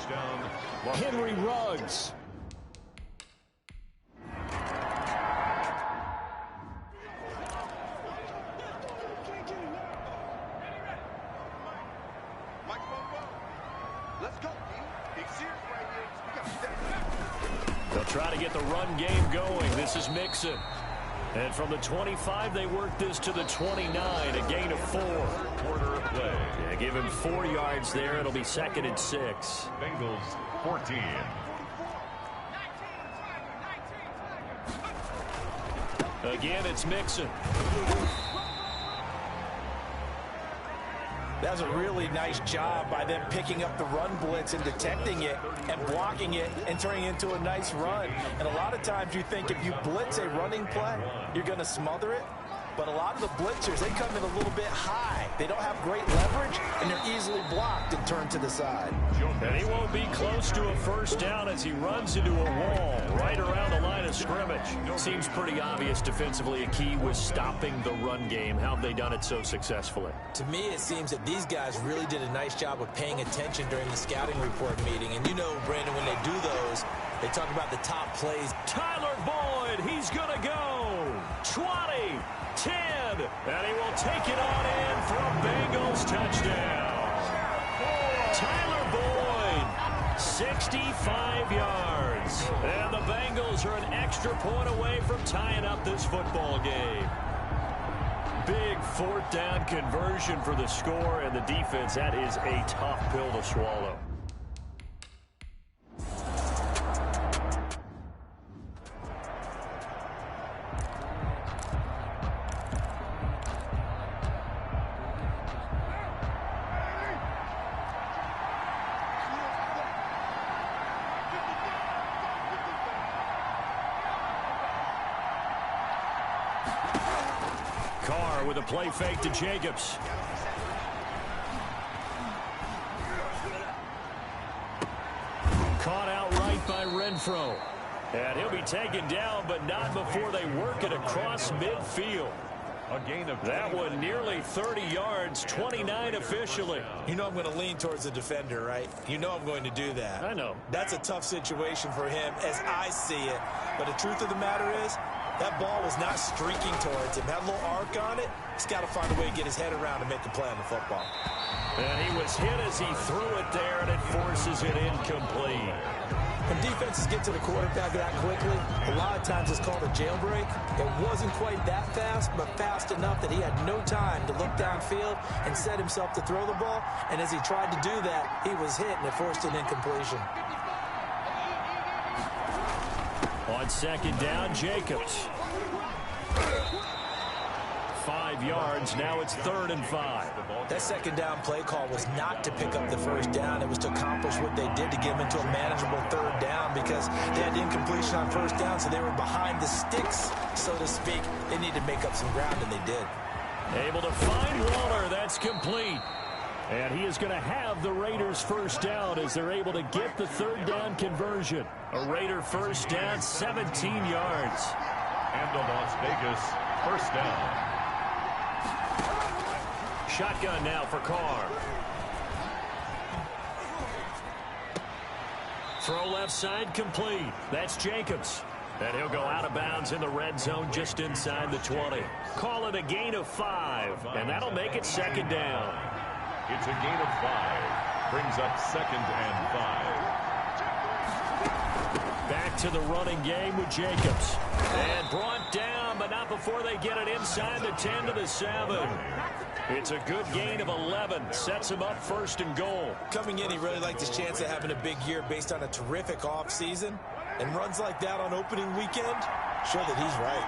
Henry Ruggs. They'll try to get the run game going. This is Mixon. And from the 25, they work this to the 29, a gain of 4. Quarter of play. Yeah, give him 4 yards there. It'll be 2nd and 6. Bengals 14. Again, it's Mixon. That was a really nice job by them picking up the run blitz and detecting it and blocking it and turning it into a nice run. And a lot of times you think if you blitz a running play, you're going to smother it. But a lot of the blitzers, they come in a little bit high. They don't have great leverage, and they're easily blocked and turned to the side. And he won't be close to a first down as he runs into a wall right around the line of scrimmage. Seems pretty obvious defensively. A key was stopping the run game. How have they done it so successfully? To me, it seems that these guys really did a nice job of paying attention during the scouting report meeting. And you know, Brandon, when they do those, they talk about the top plays. Tyler Boyd, he's going to go. 20, 10, and he will take it on in for a Bengals touchdown. Tyler Boyd, 65 yards. And the Bengals are an extra point away from tying up this football game. Big 4th down conversion for the score, and the defense, that is a tough pill to swallow. Carr with a play fake to Jacobs. Caught outright by Renfro. And he'll be taken down, but not before they work it across midfield. A gain of that one nearly 30 yards, 29 officially. You know I'm going to lean towards the defender, right? You know I'm going to do that. I know. That's a tough situation for him as I see it. But the truth of the matter is, that ball was not streaking towards him. That little arc on it, he's got to find a way to get his head around and make the play on the football. And he was hit as he threw it there, and it forces it incomplete. When defenses get to the quarterback that quickly, a lot of times it's called a jailbreak. It wasn't quite that fast, but fast enough that he had no time to look downfield and set himself to throw the ball. And as he tried to do that, he was hit, and it forced an incompletion. On 2nd down, Jacobs. 5 yards. Now it's 3rd and 5. That 2nd down play call was not to pick up the first down. It was to accomplish what they did to get them into a manageable 3rd down because they had incompletion on 1st down, so they were behind the sticks, so to speak. They needed to make up some ground, and they did. Able to find Waller. That's complete. And he is going to have the Raiders' first down as they're able to get the 3rd down conversion. A Raider first down, 17 yards. And the Las Vegas first down. Shotgun now for Carr. Throw left side complete. That's Jacobs. And he'll go out of bounds in the red zone just inside the 20. Call it a gain of 5, and that'll make it 2nd down. It's a gain of 5. Brings up 2nd and 5. Back to the running game with Jacobs. And brought down, but not before they get it inside the 10 to the 7. It's a good gain of 11. Sets him up first and goal. Coming in, he really liked his chance of having a big year based on a terrific offseason. And runs like that on opening weekend show that he's right.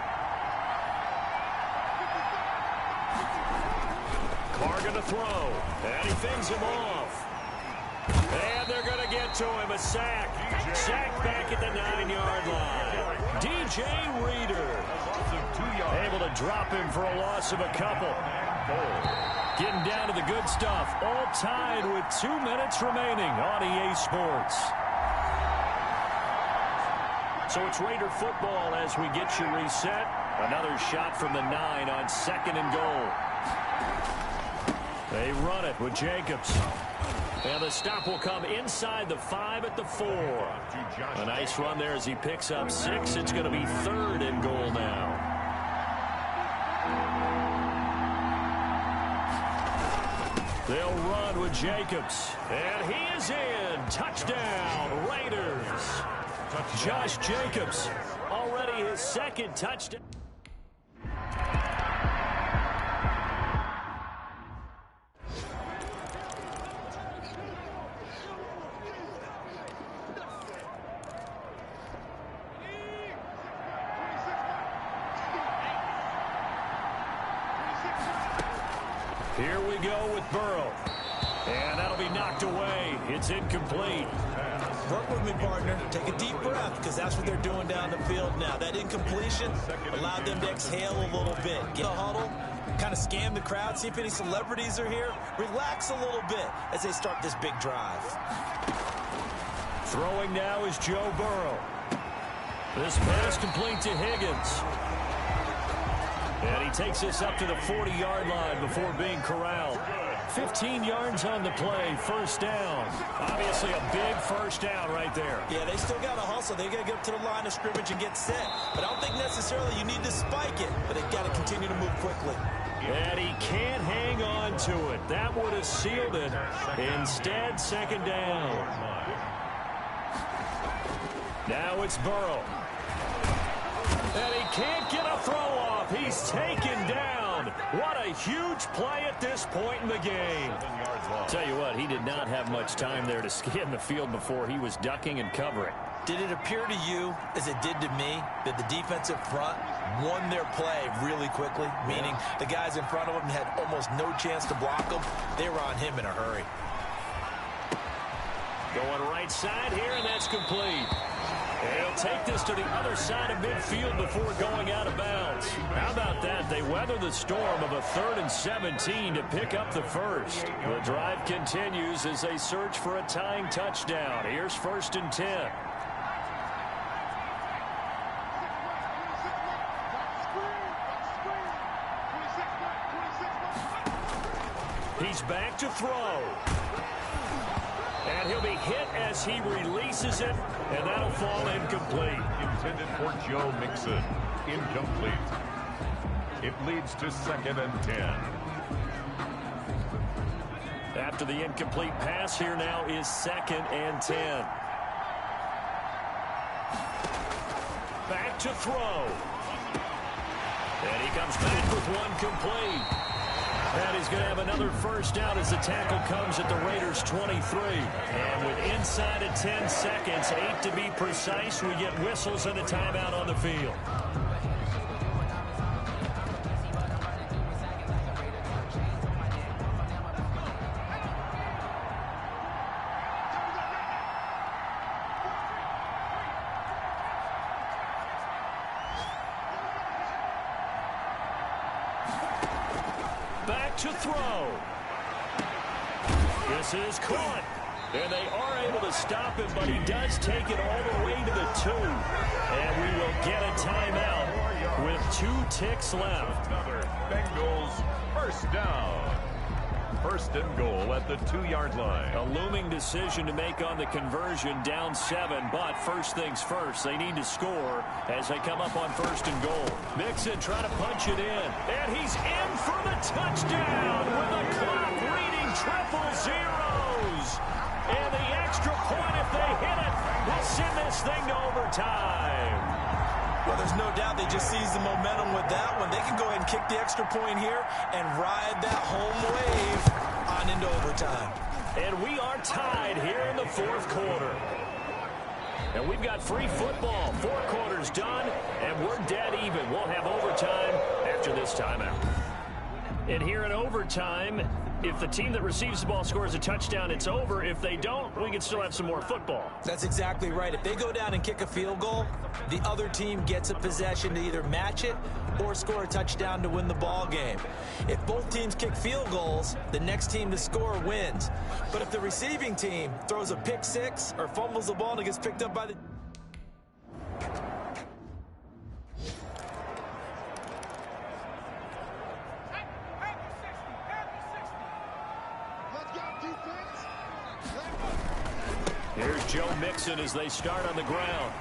Carr going to throw. And he fends him off. And they're going to get to him. A sack. Sack back at the 9-yard line. DJ Reader able to drop him for a loss of a couple. Getting down to the good stuff. All tied with 2 minutes remaining on EA Sports. So it's Raider football as we get you reset. Another shot from the 9 on 2nd and goal. They run it with Jacobs. And the stop will come inside the 5 at the 4. A nice run there as he picks up 6. It's going to be 3rd and goal now. They'll run with Jacobs. And he is in. Touchdown, Raiders. Josh Jacobs, already his 2nd touchdown. Here we go with Burrow. And that'll be knocked away. It's incomplete. Work with me, partner. Take a deep breath, because that's what they're doing down the field now. That incompletion allowed them to exhale a little bit. Get a huddle, kind of scan the crowd, see if any celebrities are here. Relax a little bit as they start this big drive. Throwing now is Joe Burrow. This pass complete to Higgins. And he takes this up to the 40-yard line before being corralled. 15 yards on the play, first down. Obviously a big first down right there. Yeah, they still got to hustle. They got to get up to the line of scrimmage and get set. But I don't think necessarily you need to spike it, but they got to continue to move quickly. And he can't hang on to it. That would have sealed it. Instead, 2nd down. Now it's Burrow. And he can't get a throw off. He's taken down. What a huge play at this point in the game. Tell you what, he did not have much time there to scan the field before he was ducking and covering. Did it appear to you, as it did to me, that the defensive front won their play really quickly? Meaning the guys in front of them had almost no chance to block them. They were on him in a hurry. Going right side here, and that's complete. He'll take this to the other side of midfield before going out of bounds. How about that? They weather the storm of a 3rd and 17 to pick up the first. The drive continues as they search for a tying touchdown. Here's 1st and 10. He's back to throw. And he'll be hit as he releases it, and that'll fall incomplete. Intended for Joe Mixon. Incomplete. It leads to 2nd and 10. After the incomplete pass, here now is 2nd and 10. Back to throw. And he comes back with one complete. And he's going to have another first down as the tackle comes at the Raiders' 23. And with inside of 10 seconds, 8 to be precise, we get whistles and a timeout on the field. Back to throw. This is caught. And they are able to stop him, but he does take it all the way to the 2. And we will get a timeout with 2 ticks left. Another Bengals first down. 1st and goal at the 2-yard line. A looming decision to make on the conversion, down 7. But first things first, they need to score as they come up on 1st and goal. Mixon trying to punch it in. And he's in for the touchdown with the clock reading triple zeros. And the extra point, if they hit it, will send this thing to overtime. Well, there's no doubt they just seized the momentum with that one. They can go ahead and kick the extra point here and ride that home wave on into overtime. And we are tied here in the fourth quarter. And we've got free football. 4 quarters done, and we're dead even. We'll have overtime after this timeout. And here in overtime, if the team that receives the ball scores a touchdown, it's over. If they don't, we can still have some more football. That's exactly right. If they go down and kick a field goal, the other team gets a possession to either match it or score a touchdown to win the ball game. If both teams kick field goals, the next team to score wins. But if the receiving team throws a pick six or fumbles the ball and it gets picked up by the... Here's Joe Mixon as they start on the ground.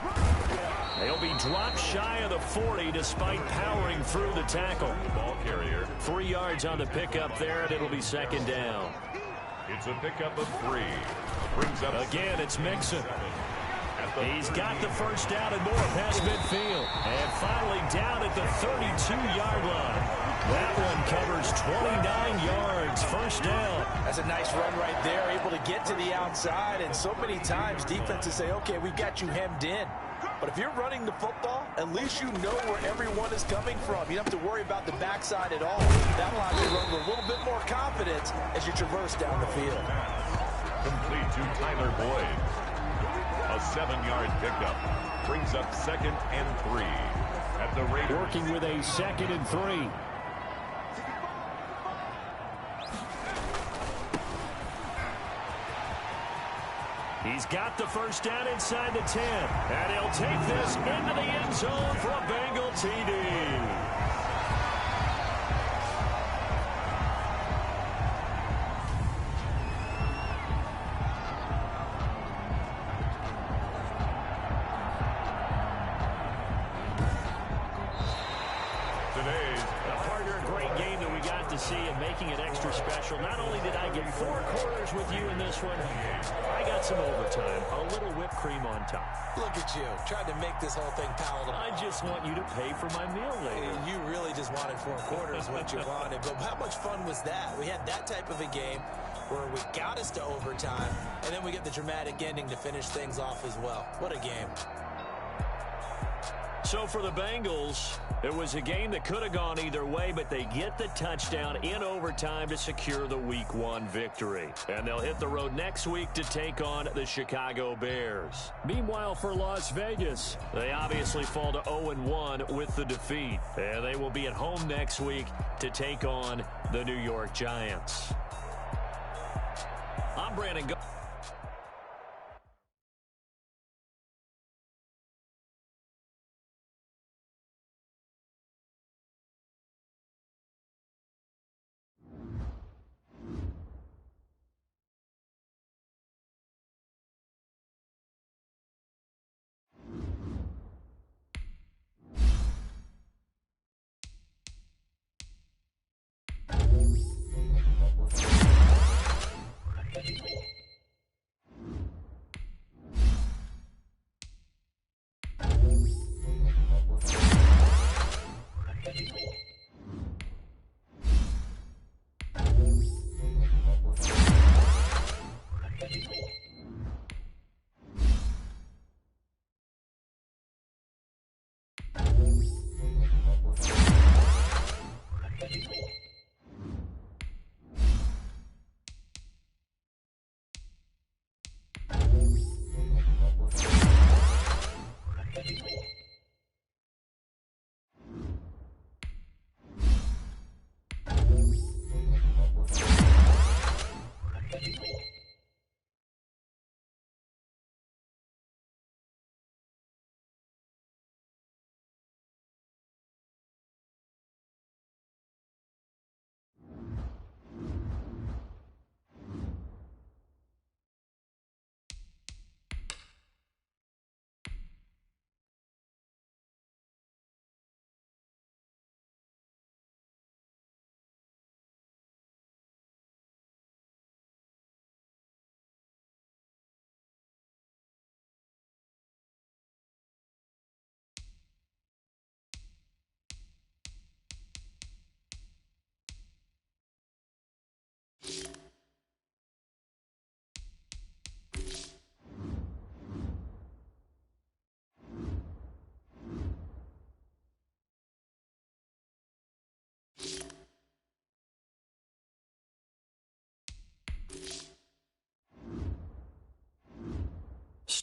They'll be dropped shy of the 40 despite powering through the tackle. The ball carrier. 3 yards on the pickup there, and it'll be second down. It's a pickup of 3. Brings up Again, it's Mixon. He's got the first down and more past midfield. And finally down at the 32-yard line. That one covers 29 yards, first down. That's a nice run right there, able to get to the outside. And so many times defenses say, okay, we've got you hemmed in. But if you're running the football, at least you know where everyone is coming from. You don't have to worry about the backside at all. That allows you to run with a little bit more confidence as you traverse down the field. complete to Tyler Boyd. A 7-yard pickup brings up 2nd and 3 at the Raiders. Working with a 2nd and 3. He's got the first down inside the 10. And he'll take this into the end zone for a Bengal TD. See and making it extra special. Not only did I get 4 quarters with you in this one, I got some overtime, a little whipped cream on top. Look at you, trying to make this whole thing palatable. I just want you to pay for my meal later. You really just wanted 4 quarters, what you wanted. But how much fun was that? We had that type of a game where we got us to overtime, and then we get the dramatic ending to finish things off as well. What a game. So for the Bengals, it was a game that could have gone either way, but they get the touchdown in overtime to secure the Week 1 victory. And they'll hit the road next week to take on the Chicago Bears. Meanwhile, for Las Vegas, they obviously fall to 0-1 with the defeat. And they will be at home next week to take on the New York Giants. I'm Brandon.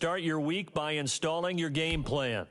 start your week by installing your game plan.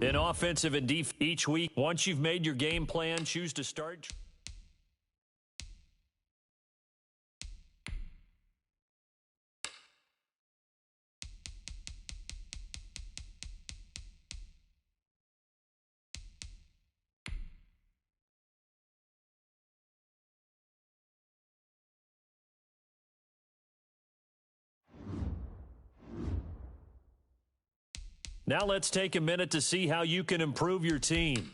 In offensive and defense each week, once you've made your game plan, choose to start. Now let's take a minute to see how you can improve your team.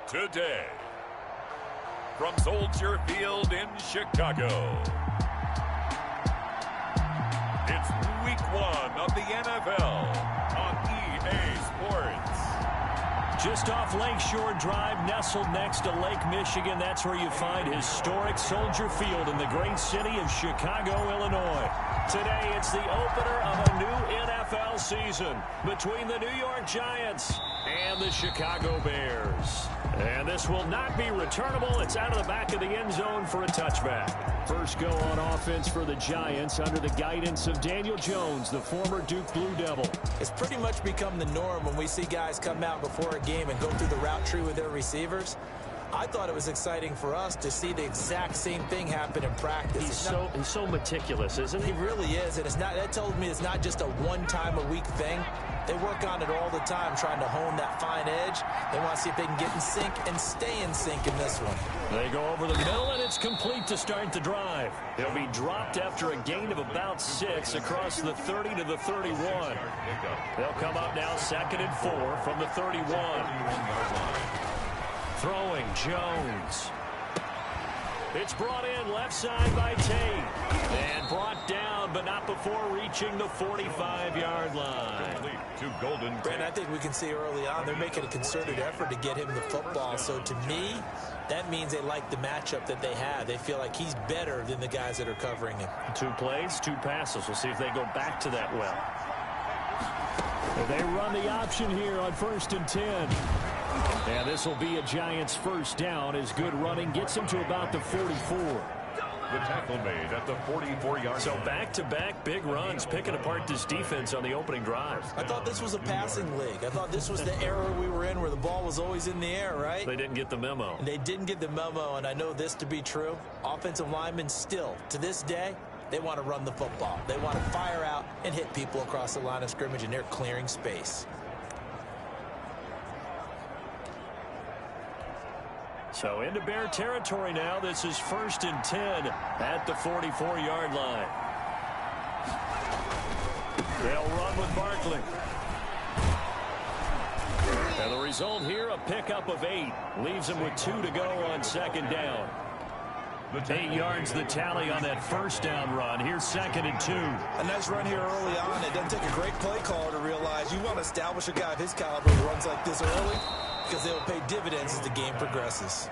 today. From Soldier Field in Chicago, it's Week 1 of the NFL on EA Sports. Just off Lakeshore Drive, nestled next to Lake Michigan. That's where you find historic Soldier Field in the great city of Chicago, Illinois. Today, it's the opener of a new NFL season between the New York Giants and the Chicago Bears. And this will not be returnable. It's out of the back of the end zone for a touchback. First go on offense for the Giants under the guidance of Daniel Jones, the former Duke Blue Devil. It's pretty much become the norm when we see guys come out before a game and go through the route tree with their receivers. I thought it was exciting for us to see the exact same thing happen in practice. He's so meticulous, isn't he? He really is, and it's not. That tells me it's not just a one-time-a-week thing. They work on it all the time, trying to hone that fine edge. They want to see if they can get in sync and stay in sync in this one. They go over the middle, and it's complete to start the drive. He'll be dropped after a gain of about 6 across the 30 to the 31. They'll come up now 2nd and 4 from the 31. Throwing Jones. It's brought in left side by Tate. And brought down, but not before reaching the 45-yard line. Brandon, I think we can see early on they're making a concerted effort to get him the football. So to me, that means they like the matchup that they have. They feel like he's better than the guys that are covering him. 2 plays, 2 passes. We'll see if they go back to that well. They run the option here on 1st and 10. And this will be a Giants first down as good running gets him to about the 44. The tackle made at the 44-yard line. So back-to-back big runs, picking apart this defense on the opening drive. I thought this was a passing league. I thought this was the era we were in where the ball was always in the air, right? They didn't get the memo. And they didn't get the memo, and I know this to be true. Offensive linemen still, to this day, they want to run the football. They want to fire out and hit people across the line of scrimmage, and they're clearing space. So into Bear territory now. This is 1st and 10 at the 44-yard line. They'll run with Barkley. And the result here, a pickup of 8. Leaves them with 2 to go on 2nd down. 8 yards the tally on that first down run. Here's 2nd and 2. A nice run here early on. It doesn't take a great play caller to realize you want to establish a guy of his caliber who runs like this early, because they'll pay dividends as the game progresses.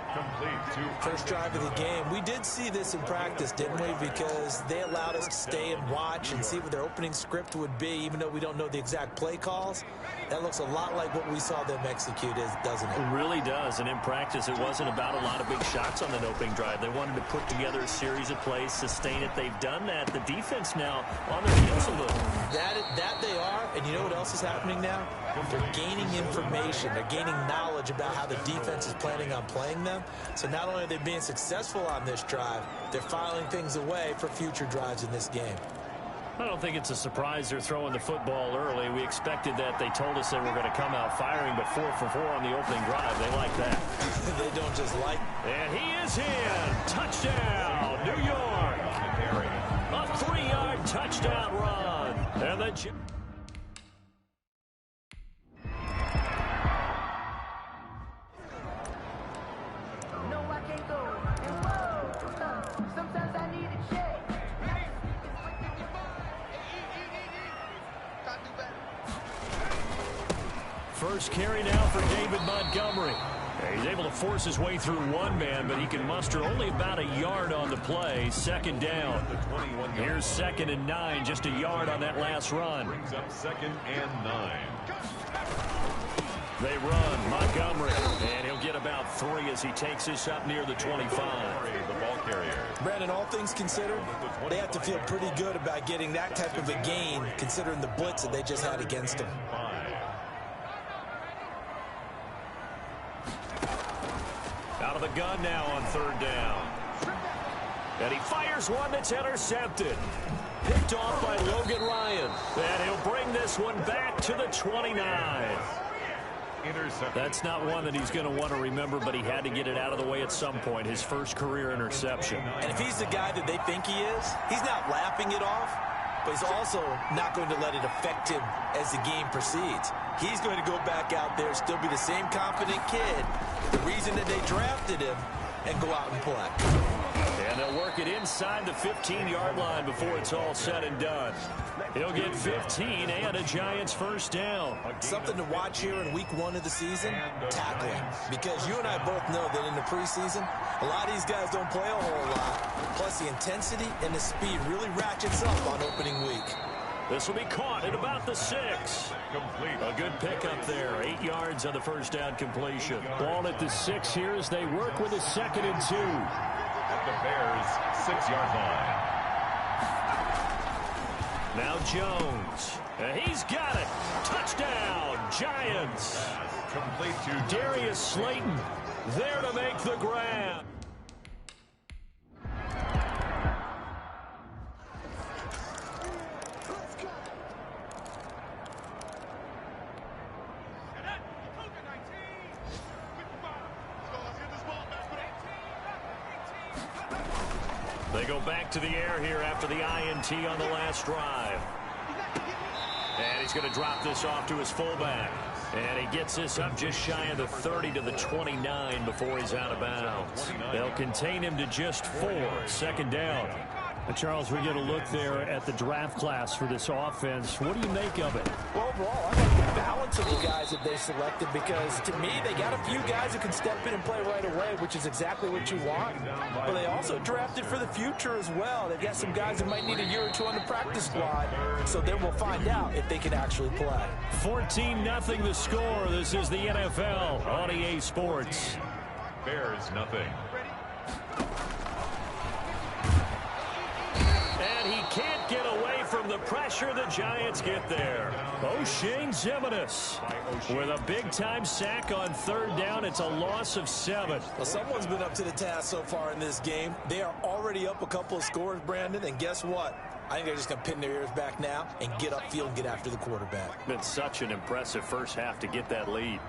First drive of the game. We did see this in practice, didn't we? Because they allowed us to stay and watch and see what their opening script would be, even though we don't know the exact play calls. That looks a lot like what we saw them execute, doesn't it? It really does. And in practice, it wasn't about a lot of big shots on that opening drive. They wanted to put together a series of plays, sustain it. They've done that. The defense now on their heels a little. That they are. And you know what else is happening now? They're gaining information. They're gaining knowledge about how the defense is planning on playing them. So not only are they being successful on this drive, they're filing things away for future drives in this game. I don't think it's a surprise they're throwing the football early. We expected that. They told us they were going to come out firing, but 4 for 4 on the opening drive. They like that. They don't just like. And he is in. Touchdown, New York. A 3-yard touchdown run. And the first carry now for David Montgomery. He's able to force his way through one man, but he can muster only about a yard on the play. 2nd down. Here's 2nd and 9, just a yard on that last run. Brings up 2nd and 9. They run Montgomery, and he'll get about 3 as he takes this up near the 25. The ball carrier. Brandon, all things considered, they have to feel pretty good about getting that type of a gain, considering the blitz that they just had against them. Out of the gun now on 3rd down. And he fires one that's intercepted. Picked off by Logan Ryan. And he'll bring this one back to the 29. That's not one that he's going to want to remember, but he had to get it out of the way at some point. His first career interception. And if he's the guy that they think he is, he's not laughing it off, but he's also not going to let it affect him as the game proceeds. he's going to go back out there, still be the same confident kid, the reason that they drafted him, and go out and play. And they'll work it inside the 15-yard line before it's all said and done. He'll get 15 and a Giants first down. Something to watch here in week 1 of the season, tackling. Because you and I both know that in the preseason, a lot of these guys don't play a whole lot. Plus the intensity and the speed really ratchets up on opening week. This will be caught at about the 6. A good pickup there. 8 yards on the first down completion. Ball at the 6 here as they work with a 2nd and 2. At the Bears' 6-yard line. Now Jones. He's got it. Touchdown, Giants. Complete to Darius Slayton there to make the grab. They go back to the air here after the INT on the last drive. And he's going to drop this off to his fullback. And he gets this up just shy of the 30 to the 29 before he's out of bounds. They'll contain him to just 4. 2nd down. Charles, we get a look there at the draft class for this offense. What do you make of it? Well, overall, I like the balance of the guys that they selected because, to me, they got a few guys who can step in and play right away, which is exactly what you want. But they also drafted for the future as well. They've got some guys that might need a year or two on the practice squad, so then we'll find out if they can actually play. 14-0 the score. This is the NFL on EA Sports. Bears nothing. He can't get away from the pressure. The Giants get there. O'Shane Ximines with a big-time sack on 3rd down. It's a loss of 7. Well, someone's been up to the task so far in this game. They are already up a couple of scores, Brandon, and guess what? I think they're just going to pin their ears back now and get upfield and get after the quarterback. Been such an impressive first half to get that lead.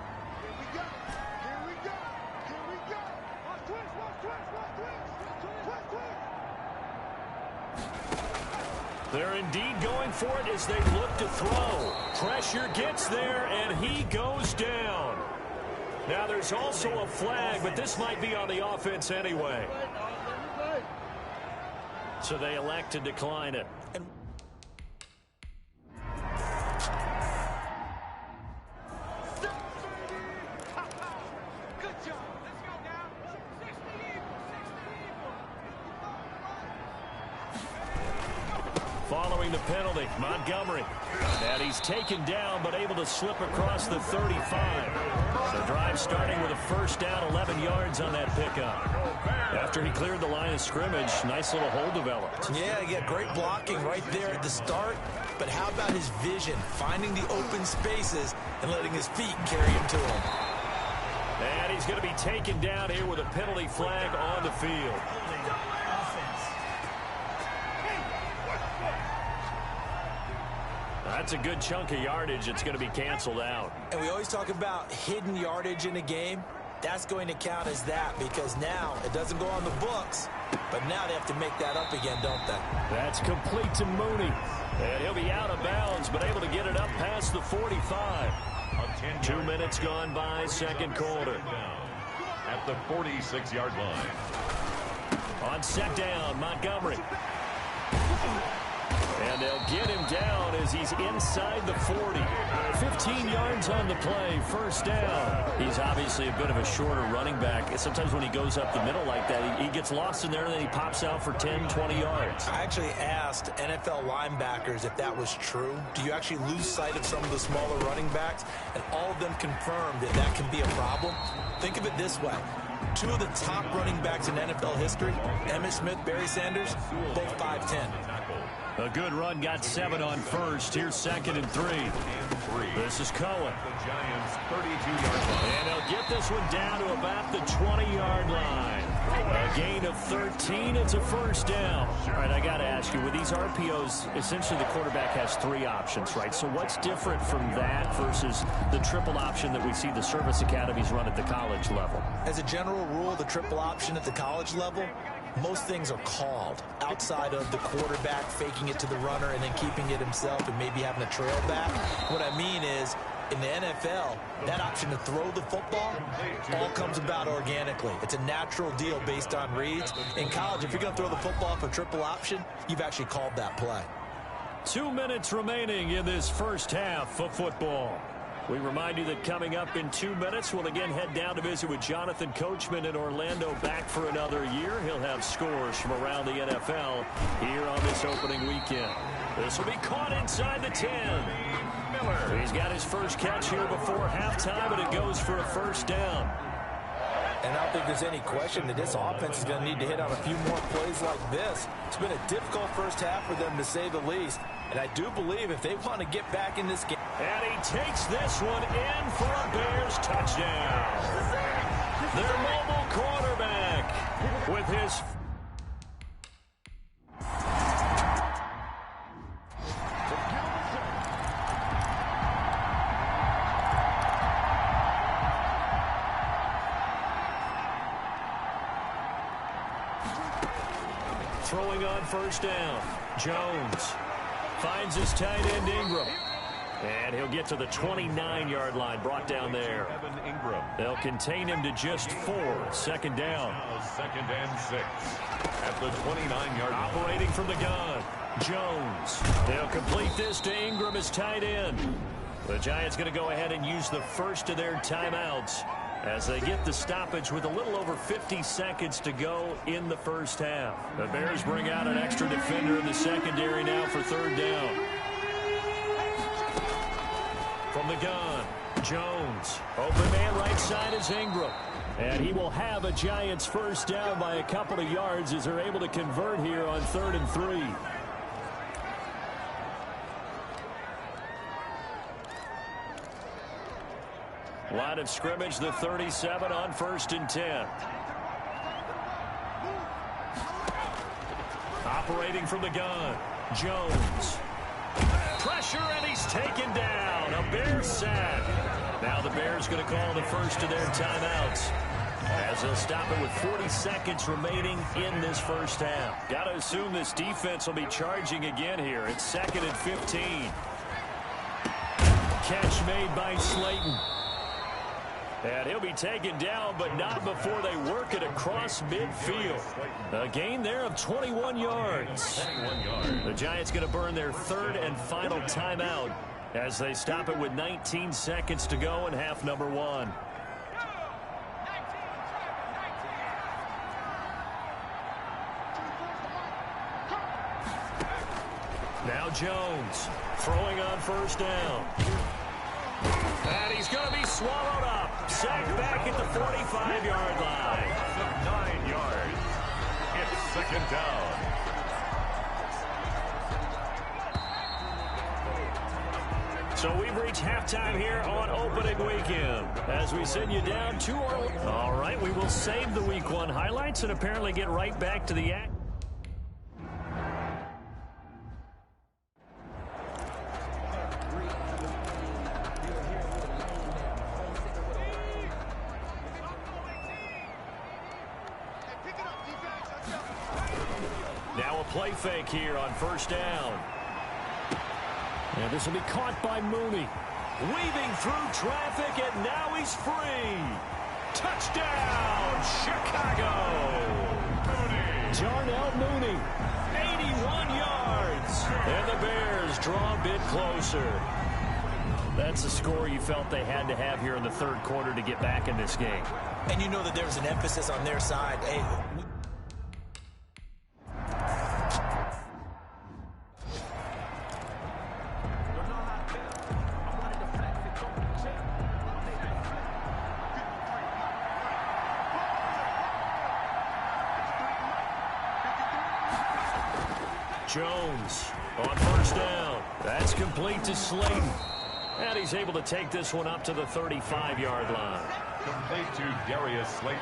They're indeed going for it as they look to throw. Pressure gets there, and he goes down. Now, there's also a flag, but this might be on the offense anyway. So they elect to decline it. Following the penalty, Montgomery. And he's taken down, but able to slip across the 35. So drive starting with a first down, 11 yards on that pickup. After he cleared the line of scrimmage, nice little hole developed. Yeah, he got great blocking right there at the start. But how about his vision, finding the open spaces and letting his feet carry him to him. And he's going to be taken down here with a penalty flag on the field. That's a good chunk of yardage. It's going to be canceled out. And we always talk about hidden yardage in a game. That's going to count as that because now it doesn't go on the books, but now they have to make that up again, don't they? That's complete to Mooney. And he'll be out of bounds, but able to get it up past the 45. 2 minutes gone by, 2nd quarter. At the 46-yard line. On set down, Montgomery. And they'll get him down as he's inside the 40. 15 yards on the play, first down. He's obviously a bit of a shorter running back. Sometimes when he goes up the middle like that, he gets lost in there and then he pops out for 10, 20 yards. I actually asked NFL linebackers if that was true. Do you actually lose sight of some of the smaller running backs? And all of them confirmed that that can be a problem. Think of it this way. 2 of the top running backs in NFL history, Emmitt Smith, Barry Sanders, both 5'10". A good run, got 7 on first. Here's 2nd and 3. This is Cohen. The Giants 32-yard line. And they'll get this one down to about the 20-yard line. A gain of 13. It's a first down. All right, I got to ask you, with these RPOs, essentially the quarterback has 3 options, right? So what's different from that versus the triple option that we see the service academies run at the college level? As a general rule, the triple option at the college level, most things are called outside of the quarterback faking it to the runner and then keeping it himself and maybe having a trail back. What I mean is In the NFL, that option to throw the football all comes about organically. It's a natural deal based on reads. In college, if you're going to throw the football off a triple option, you've actually called that play. 2 minutes remaining in this first half of football. We remind you that coming up in 2 minutes, we'll again head down to visit with Jonathan Coachman in Orlando, back for another year. He'll have scores from around the NFL here on this opening weekend. This will be caught inside the 10. Miller. He's got his first catch here before halftime, and it goes for a first down. And I don't think there's any question that this offense is going to need to hit on a few more plays like this. It's been a difficult first half for them, to say the least. And I do believe if they want to get back in this game. And he takes this one in for a Bears touchdown. Their mobile quarterback with his... Throwing on first down. Jones finds his tight end Ingram. And he'll get to the 29-yard line, brought down there. They'll contain him to just 4. Second down. Second and 6 at the 29-yard line. Operating from the gun, Jones. They'll complete this to Ingram as tight end. The Giants going to go ahead and use the first of their timeouts as they get the stoppage with a little over 50 seconds to go in the first half. The Bears bring out an extra defender in the secondary now for third down. From the gun, Jones. Open man right side is Ingram. And he will have a Giants first down by a couple of yards as they're able to convert here on 3rd and 3. Line of scrimmage, the 37 on 1st and 10. Operating from the gun, Jones. Pressure, and he's taken down. A Bears sack. Now the Bears going to call the first of their timeouts as they'll stop it with 40 seconds remaining in this first half. Got to assume this defense will be charging again here. It's 2nd and 15. Catch made by Slayton. And he'll be taken down, but not before they work it across midfield. A gain there of 21 yards. The Giants going to burn their 3rd and final timeout as they stop it with 19 seconds to go in half number 1. Now Jones throwing on first down. And he's going to be swallowed up. Sacked back at the 45-yard line. 9 yards. It's 2nd down. So we've reached halftime here on opening weekend as we send you down to Orlando. All right, we will save the Week 1 highlights and apparently get right back to the act. Now a play fake here on first down. And this will be caught by Mooney. Weaving through traffic, and now he's free. Touchdown, Chicago. Darnell Mooney, 81 yards. And the Bears draw a bit closer. That's a score you felt they had to have here in the 3rd quarter to get back in this game. And you know that there was an emphasis on their side. Hey, Jones on first down. That's complete to Slayton. And he's able to take this one up to the 35-yard line. Complete to Darius Slayton.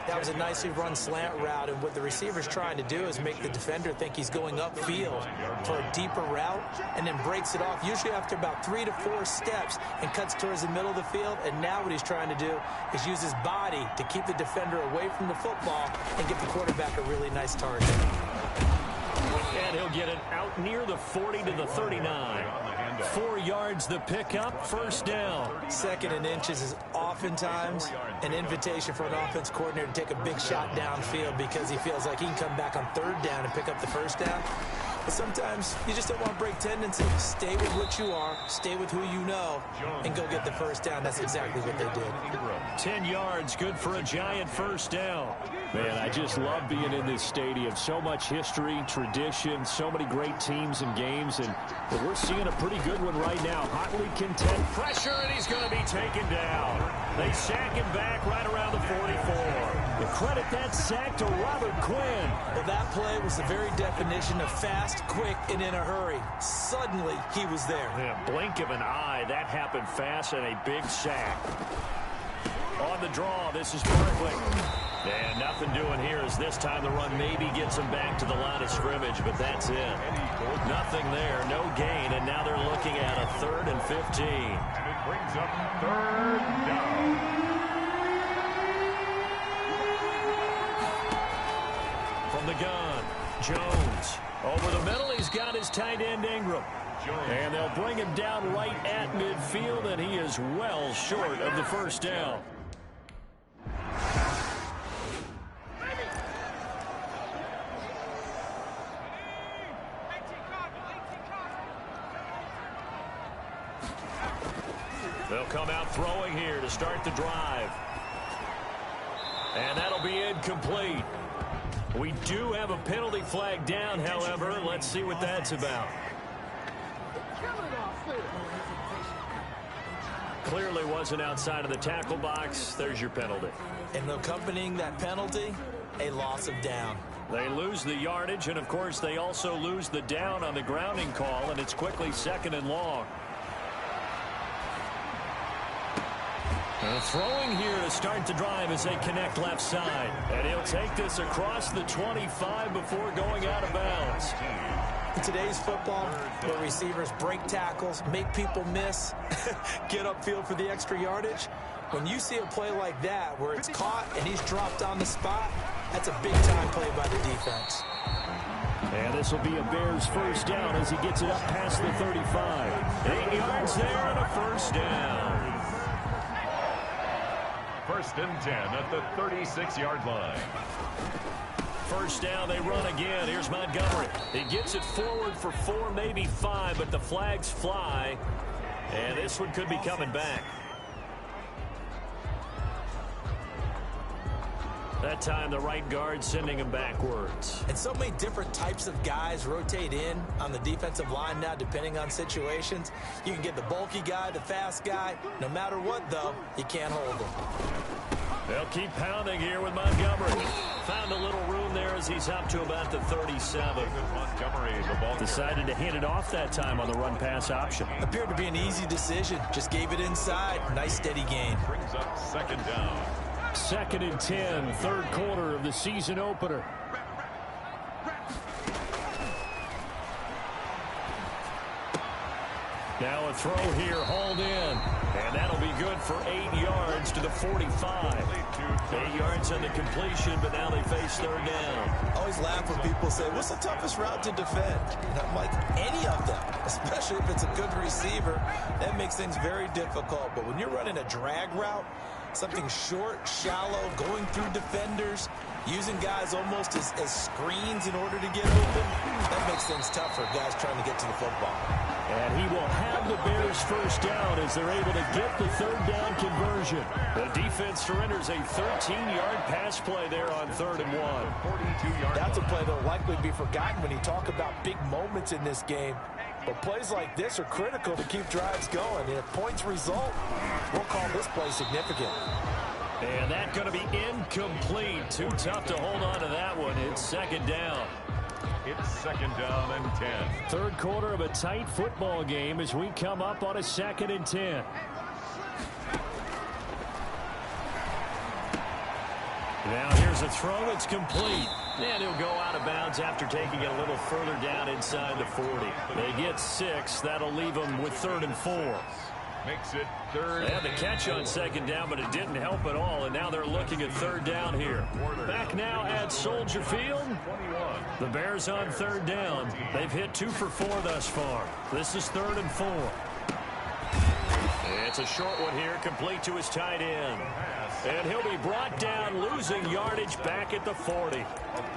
that was a nicely run slant route, and what the receiver's trying to do is make the defender think he's going upfield for a deeper route and then breaks it off, usually after about 3 to 4 steps, and cuts towards the middle of the field. And now what he's trying to do is use his body to keep the defender away from the football and give the quarterback a really nice target. And he'll get it out near the 40 to the 39. 4 yards the pickup, first down. 2nd and inches is oftentimes an invitation for an offense coordinator to take a big shot downfield because he feels like he can come back on 3rd down and pick up the first down. But sometimes you just don't want to break tendencies. Stay with what you are, stay with who you know, and go get the first down. That's exactly what they did. 10 yards, good for a giant first down. Man, I just love being in this stadium. So much history, tradition, so many great teams and games, and we're seeing a pretty good one right now. Hotly content. Pressure, and he's going to be taken down. They sack him back right around the 44. The credit that sack to Robert Quinn. Well, that play was the very definition of fast, quick, and in a hurry. Suddenly, he was there. Yeah, blink of an eye. That happened fast and a big sack. On the draw, this is Barkley. And nothing doing here as this time the run maybe gets him back to the line of scrimmage, but that's it. Nothing there, no gain, and now they're looking at a 3rd and 15. And it brings up 3rd down. From the gun, Jones. Over the middle, he's got his tight end Ingram. And they'll bring him down right at midfield, and he is well short of the first down. They'll come out throwing here to start the drive. And that'll be incomplete. We do have a penalty flag down, however. Let's see what that's about. Clearly wasn't outside of the tackle box. There's your penalty. And accompanying that penalty, a loss of down. They lose the yardage, and, of course, they also lose the down on the grounding call, and it's quickly 2nd and long. Throwing here to start the drive as they connect left side. And he'll take this across the 25 before going out of bounds. In today's football, where receivers break tackles, make people miss, get upfield for the extra yardage, when you see a play like that where it's caught and he's dropped on the spot, that's a big-time play by the defense. And this will be a Bears first down as he gets it up past the 35. 8 yards there and a first down. 1st and 10 at the 36-yard line. First down, they run again. Here's Montgomery. He gets it forward for 4, maybe 5, but the flags fly. And this one could be coming back. That time, the right guard sending him backwards. And so many different types of guys rotate in on the defensive line now, depending on situations. You can get the bulky guy, the fast guy. No matter what, though, you can't hold him. They'll keep pounding here with Montgomery. Found a little room there as he's up to about the 37. Montgomery, the ball Decided to hand it off that time on the run-pass option. Appeared to be an easy decision. Just gave it inside. Nice, steady gain. brings up 2nd down. 2nd and 10, 3rd quarter of the season opener. Now a throw here, hauled in. And that'll be good for 8 yards to the 45. 8 yards on the completion, but now they face 3rd down. I always laugh when people say, what's the toughest route to defend? And I'm like, any of them, especially if it's a good receiver. That makes things very difficult. But when you're running a drag route, something short, shallow, going through defenders, using guys almost as screens in order to get open, that makes things tough for guys trying to get to the football. And he will have the Bears first down as they're able to get the 3rd down conversion. The defense surrenders a 13-yard pass play there on 3rd and 1. That's a play that will likely be forgotten when you talk about big moments in this game. But plays like this are critical to keep drives going. And if points result, we'll call this play significant. And that's going to be incomplete. Too tough to hold on to that one. It's 2nd down. It's 2nd down and 10. 3rd quarter of a tight football game as we come up on a 2nd and 10. Now here's a throw. It's complete. And he'll go out of bounds after taking it a little further down inside the 40. They get 6. That'll leave them with 3rd and 4. makes it third. They had the catch on second down, but it didn't help at all, and now they're looking at third down here. Back now at Soldier Field. The Bears on third down. They've hit 2 for 4 thus far. This is 3rd and 4. It's a short one here, complete to his tight end. And he'll be brought down, losing yardage back at the 40. A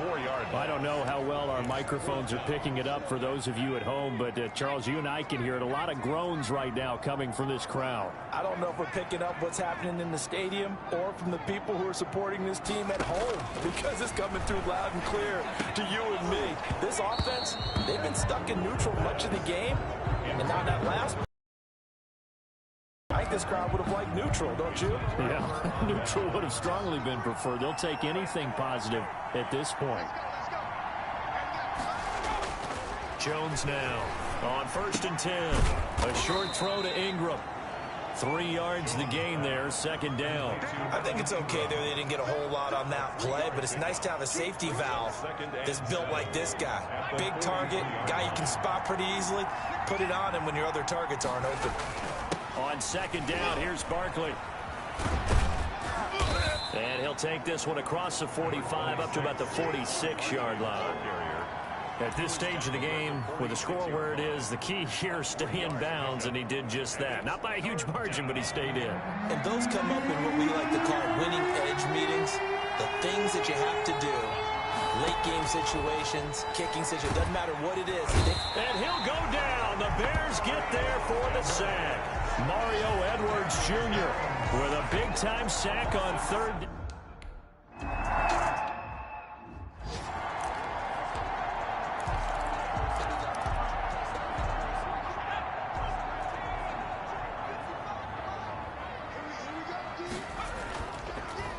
4-yard line. I don't know how well our microphones are picking it up for those of you at home, but Charles, you and I can hear it. A lot of groans right now coming from this crowd. I don't know if we're picking up what's happening in the stadium or from the people who are supporting this team at home, because it's coming through loud and clear to you and me. This offense, they've been stuck in neutral much of the game, and now that last I think this crowd would have liked neutral, don't you? Yeah, neutral would have strongly been preferred. They'll take anything positive at this point. Jones now on 1st and 10. A short throw to Ingram. 3 yards the gain there, 2nd down. I think it's okay there. They didn't get a whole lot on that play, but it's nice to have a safety valve that's built like this guy. Big target, guy you can spot pretty easily. Put it on him when your other targets aren't open. On 2nd down, here's Barkley. And he'll take this one across the 45 up to about the 46-yard line. At this stage of the game, with the score where it is, the key here, stay in bounds, and he did just that. Not by a huge margin, but he stayed in. And those come up in what we like to call winning edge meetings. The things that you have to do. Late game situations, kicking situations, doesn't matter what it is. And he'll go down. The Bears get there for the sack. Mario Edwards Jr. with a big-time sack on 3rd.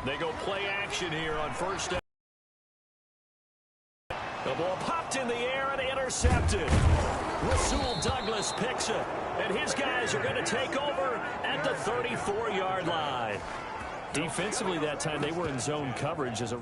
They go play action here on 1st down. The ball popped in the air and intercepted. Rasul Douglas picks it, and his guys are going to take over at the 34-yard line. Defensively that time, they were in zone coverage as a...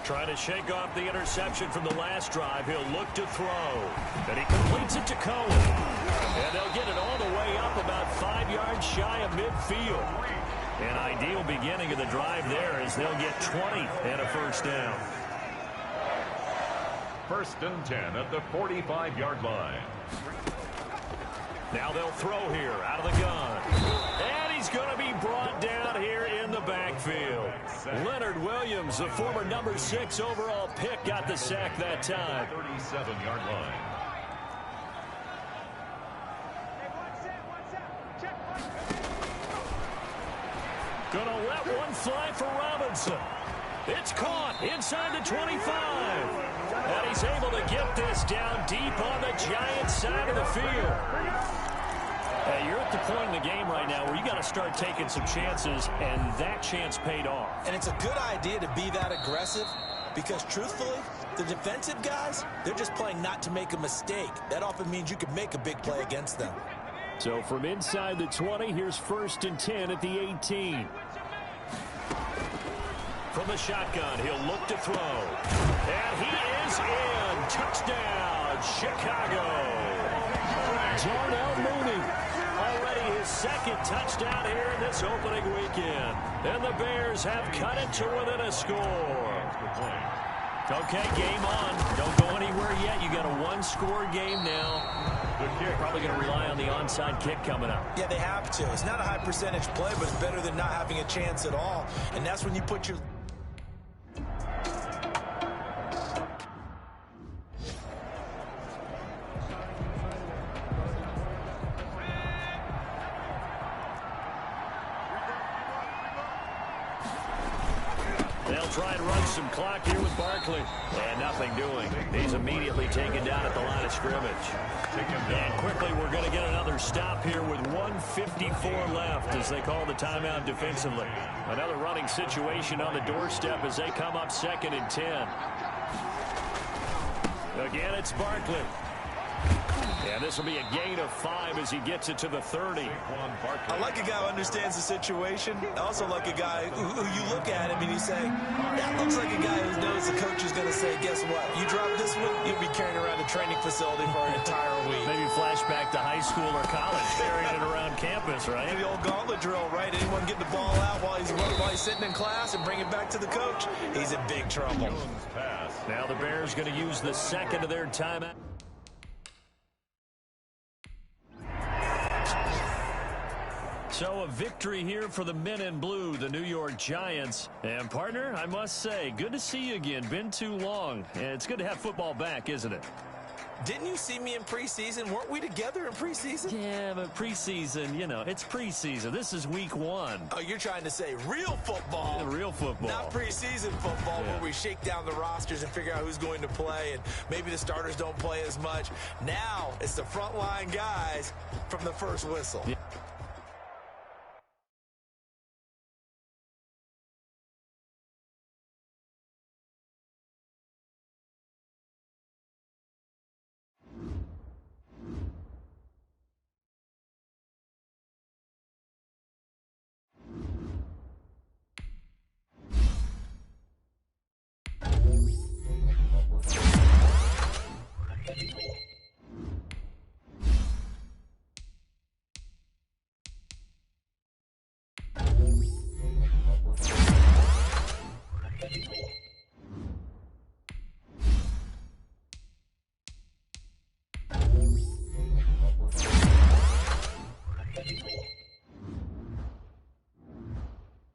Trying to shake off the interception from the last drive. He'll look to throw. And he completes it to Cohen. And they'll get it all the way up about 5 yards shy of midfield. An ideal beginning of the drive there as they'll get 20 and a 1st down. 1st and 10 at the 45-yard line. Now they'll throw here out of the gun. And he's going to be brought down here in the backfield. Leonard Williams, the former number 6 overall pick, got the sack that time. 37-yard line. Gonna let one fly for Robinson. It's caught inside the 25. And he's able to get this down deep on the Giants side of the field. Hey, you're at the point in the game right now where you got to start taking some chances, and that chance paid off. And it's a good idea to be that aggressive because, truthfully, the defensive guys, they're just playing not to make a mistake. That often means you can make a big play against them. So from inside the 20, here's 1st and 10 at the 18. From the shotgun, he'll look to throw. And he is in. Touchdown, Chicago. Darnell Mooney. Already his 2nd touchdown here in this opening weekend. And the Bears have cut it to within a score. Okay, game on. Don't go anywhere yet. You got a 1-score game now. They're probably going to rely on the onside kick coming up. Yeah, they have to. It's not a high percentage play, but it's better than not having a chance at all. And that's when you put your... try and run some clock here with Barkley. And nothing doing. He's immediately taken down at the line of scrimmage. And quickly, we're going to get another stop here with 1:54 left as they call the timeout defensively. Another running situation on the doorstep as they come up 2nd and 10. Again, it's Barkley. And this will be a gain of 5 as he gets it to the 30. I like a guy who understands the situation. I also like a guy who you look at him and you say, that looks like a guy who knows the coach is going to say, guess what? You drop this one, you'll be carrying around the training facility for an entire week. Maybe flashback to high school or college, carrying it around campus, right? The old gauntlet drill, right? Anyone get the ball out while he's sitting in class and bring it back to the coach? He's in big trouble. Now the Bears going to use the second of their timeout. So a victory here for the men in blue, the New York Giants. And, partner, I must say, good to see you again. Been too long. And it's good to have football back, isn't it? Didn't you see me in preseason? Weren't we together in preseason? Yeah, but preseason, you know, it's preseason. This is week 1. Oh, you're trying to say real football. Yeah, real football. Not preseason football where we shake down the rosters and figure out who's going to play, and maybe the starters don't play as much. Now it's the frontline guys from the first whistle. Yeah.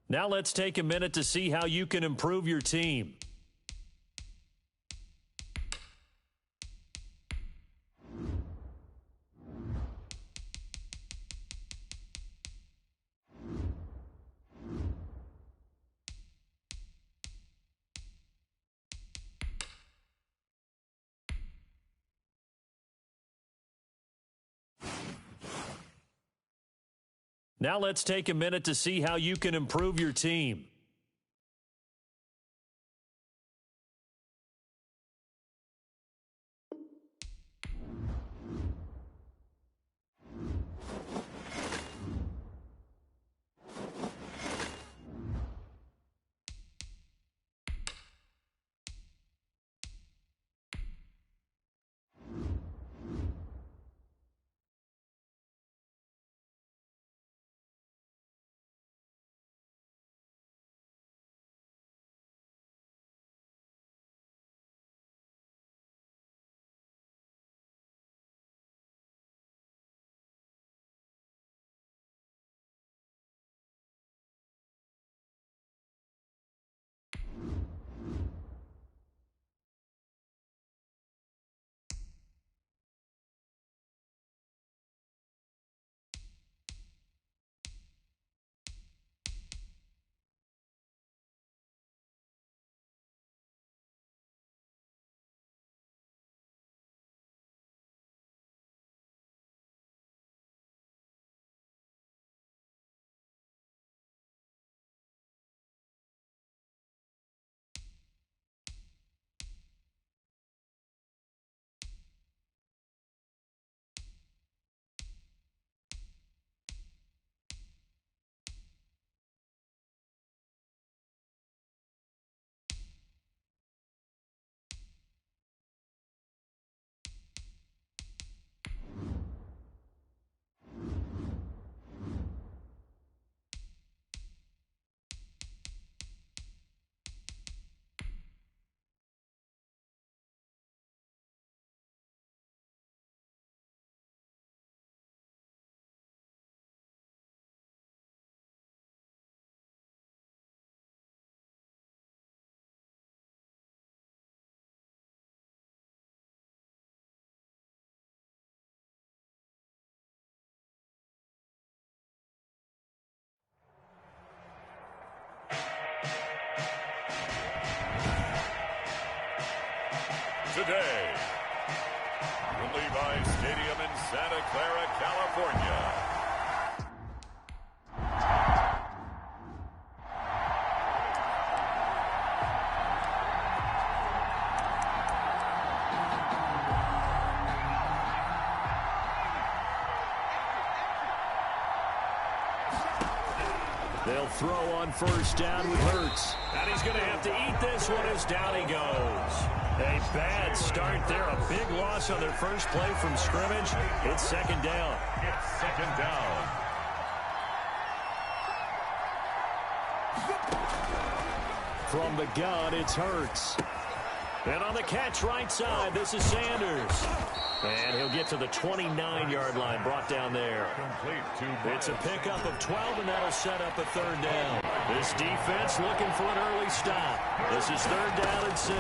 Now let's take a minute to see how you can improve your team. Now let's take a minute to see how you can improve your team. today. From Levi's Stadium in Santa Clara, California. They'll throw on first down with Hurts. And he's going to have to eat this one as down he goes. A bad start there. A big loss on their first play from scrimmage. It's second down. It's second down. From the gun, it's Hurts. And on the catch right side, this is Sanders. And he'll get to the 29-yard line, brought down there. It's a pickup of 12, and that'll set up a third down. This defense looking for an early stop. This is third down and 6.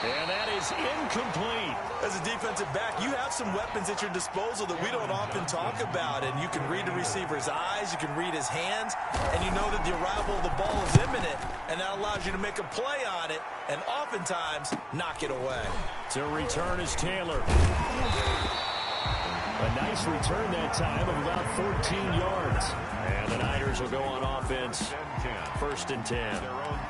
And that is incomplete. As a defensive back, you have some weapons at your disposal that we don't often talk about. And you can read the receiver's eyes, you can read his hands, and you know that the arrival of the ball is imminent, and that allows you to make a play on it and oftentimes knock it away. To return is Taylor. A nice return that time of about 14 yards. And the Niners will go on offense. First and 10.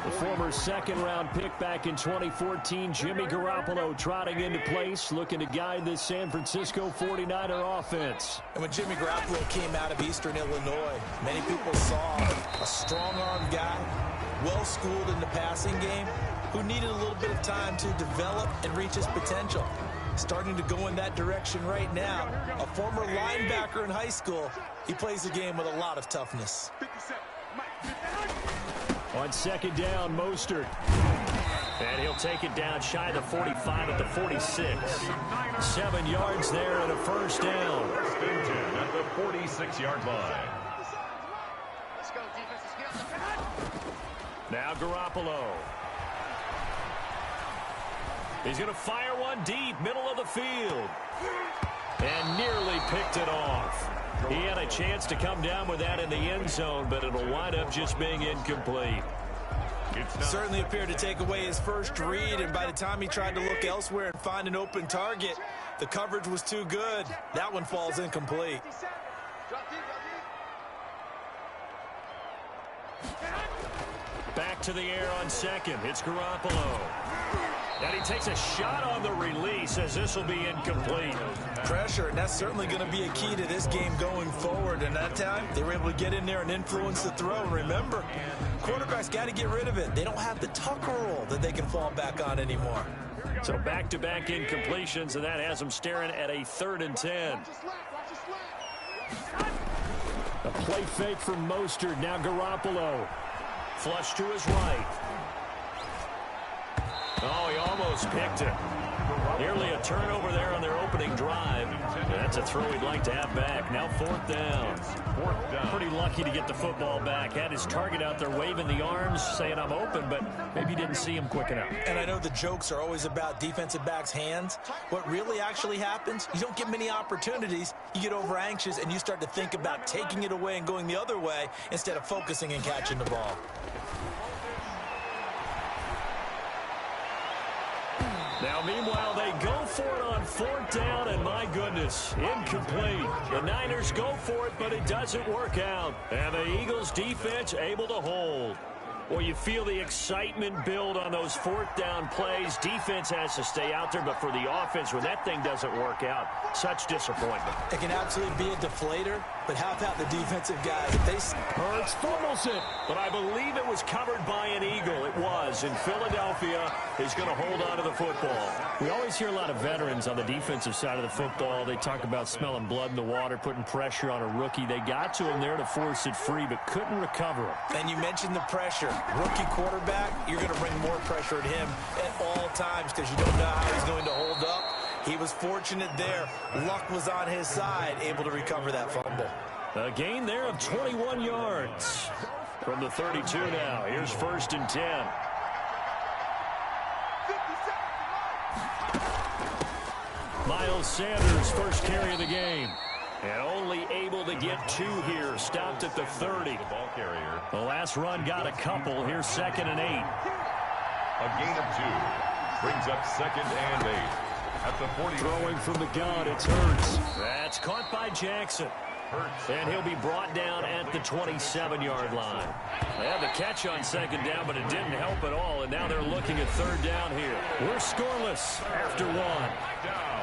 The former second-round pick back in 2014, Jimmy Garoppolo, trotting into place, looking to guide this San Francisco 49er offense. And when Jimmy Garoppolo came out of Eastern Illinois, many people saw a strong-arm guy, well-schooled in the passing game, who needed a little bit of time to develop and reach his potential. Starting to go in that direction right now. A former linebacker in high school, he plays the game with a lot of toughness. On second down, Mostert. And he'll take it down shy of the 45 at the 46. 7 yards there and a first down. First and 10 at the 46-yard line. Now Garoppolo. He's going to fire one deep, middle of the field. And nearly picked it off. He had a chance to come down with that in the end zone, but it'll wind up just being incomplete. Certainly appeared to take away his first read, and by the time he tried to look elsewhere and find an open target, the coverage was too good. That one falls incomplete. Back to the air on second. It's Garoppolo. And he takes a shot on the release as this will be incomplete. Pressure, and that's certainly going to be a key to this game going forward. And that time, they were able to get in there and influence the throw. And remember, quarterbacks got to get rid of it. They don't have the Tucker rule that they can fall back on anymore. So back-to-back incompletions, and that has them staring at a 3rd and 10. A play fake from Mostert. Now Garoppolo. Flush to his right. Oh, he almost picked it. Nearly a turnover there on their opening drive. And that's a throw he'd like to have back. Now 4th down. Pretty lucky to get the football back. Had his target out there waving the arms, saying I'm open, but maybe didn't see him quick enough. And I know the jokes are always about defensive backs' hands. What really actually happens, you don't get many opportunities. You get over anxious, and you start to think about taking it away and going the other way instead of focusing and catching the ball. Now, meanwhile, they go for it on 4th down, and my goodness, incomplete. The Niners go for it, but it doesn't work out. And the Eagles' defense able to hold. Well, you feel the excitement build on those 4th down plays. Defense has to stay out there, but for the offense, when that thing doesn't work out, such disappointment. It can absolutely be a deflator, but how about the defensive guys? If they Hurts fumbles it, but I believe it was covered by an Eagle. It was, in Philadelphia. He's going to hold on to the football. We always hear a lot of veterans on the defensive side of the football. They talk about smelling blood in the water, putting pressure on a rookie. They got to him there to force it free, but couldn't recover him. And you mentioned the pressure. Rookie quarterback, you're going to bring more pressure at him at all times because you don't know how he's going to hold up. He was fortunate there. Luck was on his side, able to recover that fumble. A gain there of 21 yards from the 32 now. Here's 1st and 10. Miles Sanders, first carry of the game. And only able to get 2 here. Stopped at the 30. The ball carrier. The last run got a couple. Here's 2nd and 8. A gain of 2. Brings up 2nd and 8. At the 40. Throwing from the gun, it's Hurts. That's caught by Jackson. Hurts. And he'll be brought down at the 27-yard line. They had the catch on 2nd down, but it didn't help at all. And now they're looking at 3rd down here. We're scoreless after 1. Down.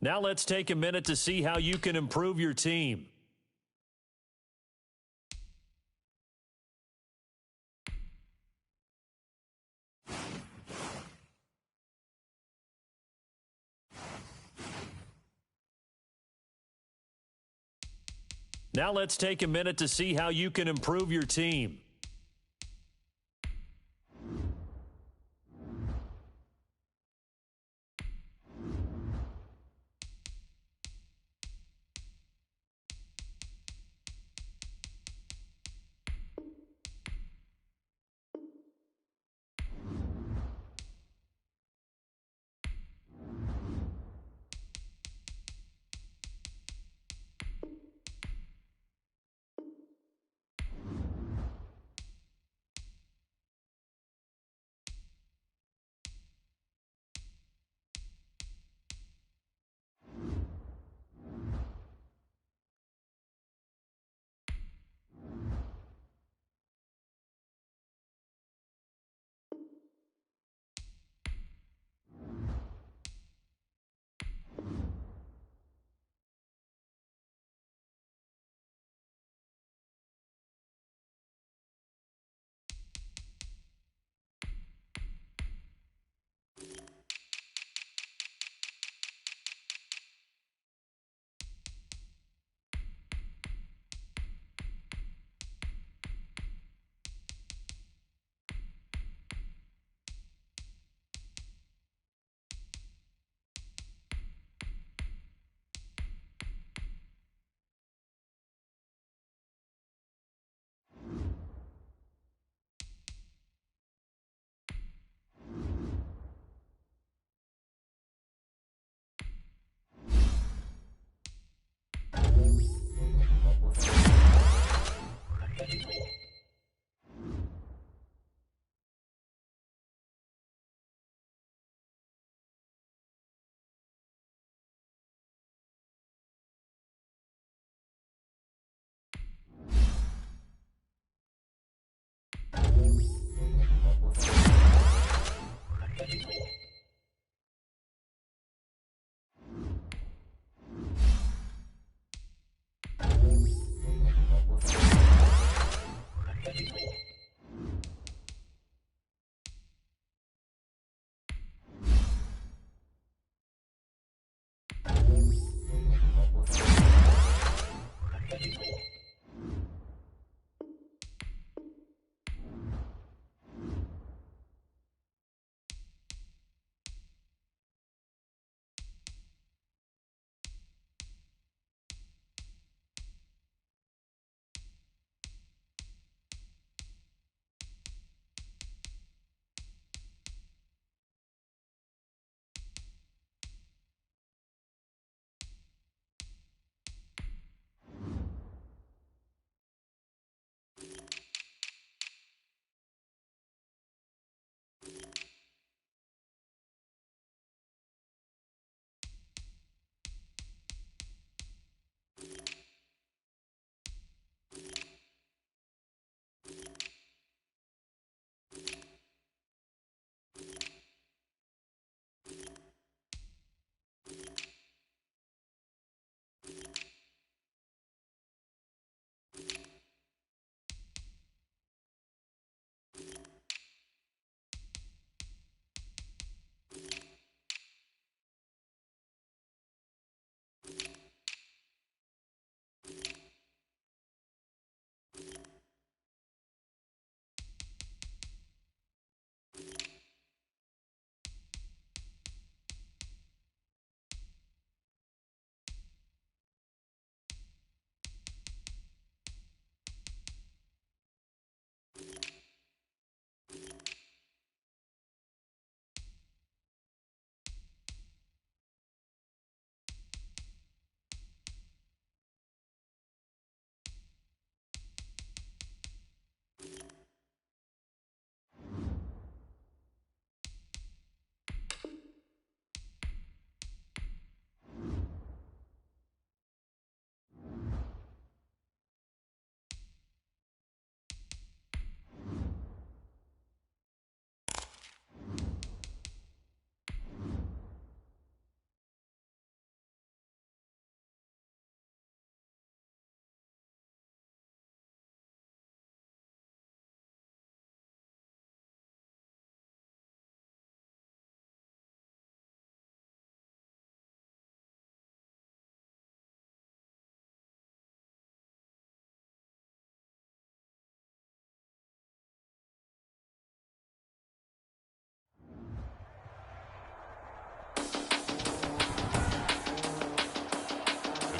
Now let's take a minute to see how you can improve your team. Now let's take a minute to see how you can improve your team.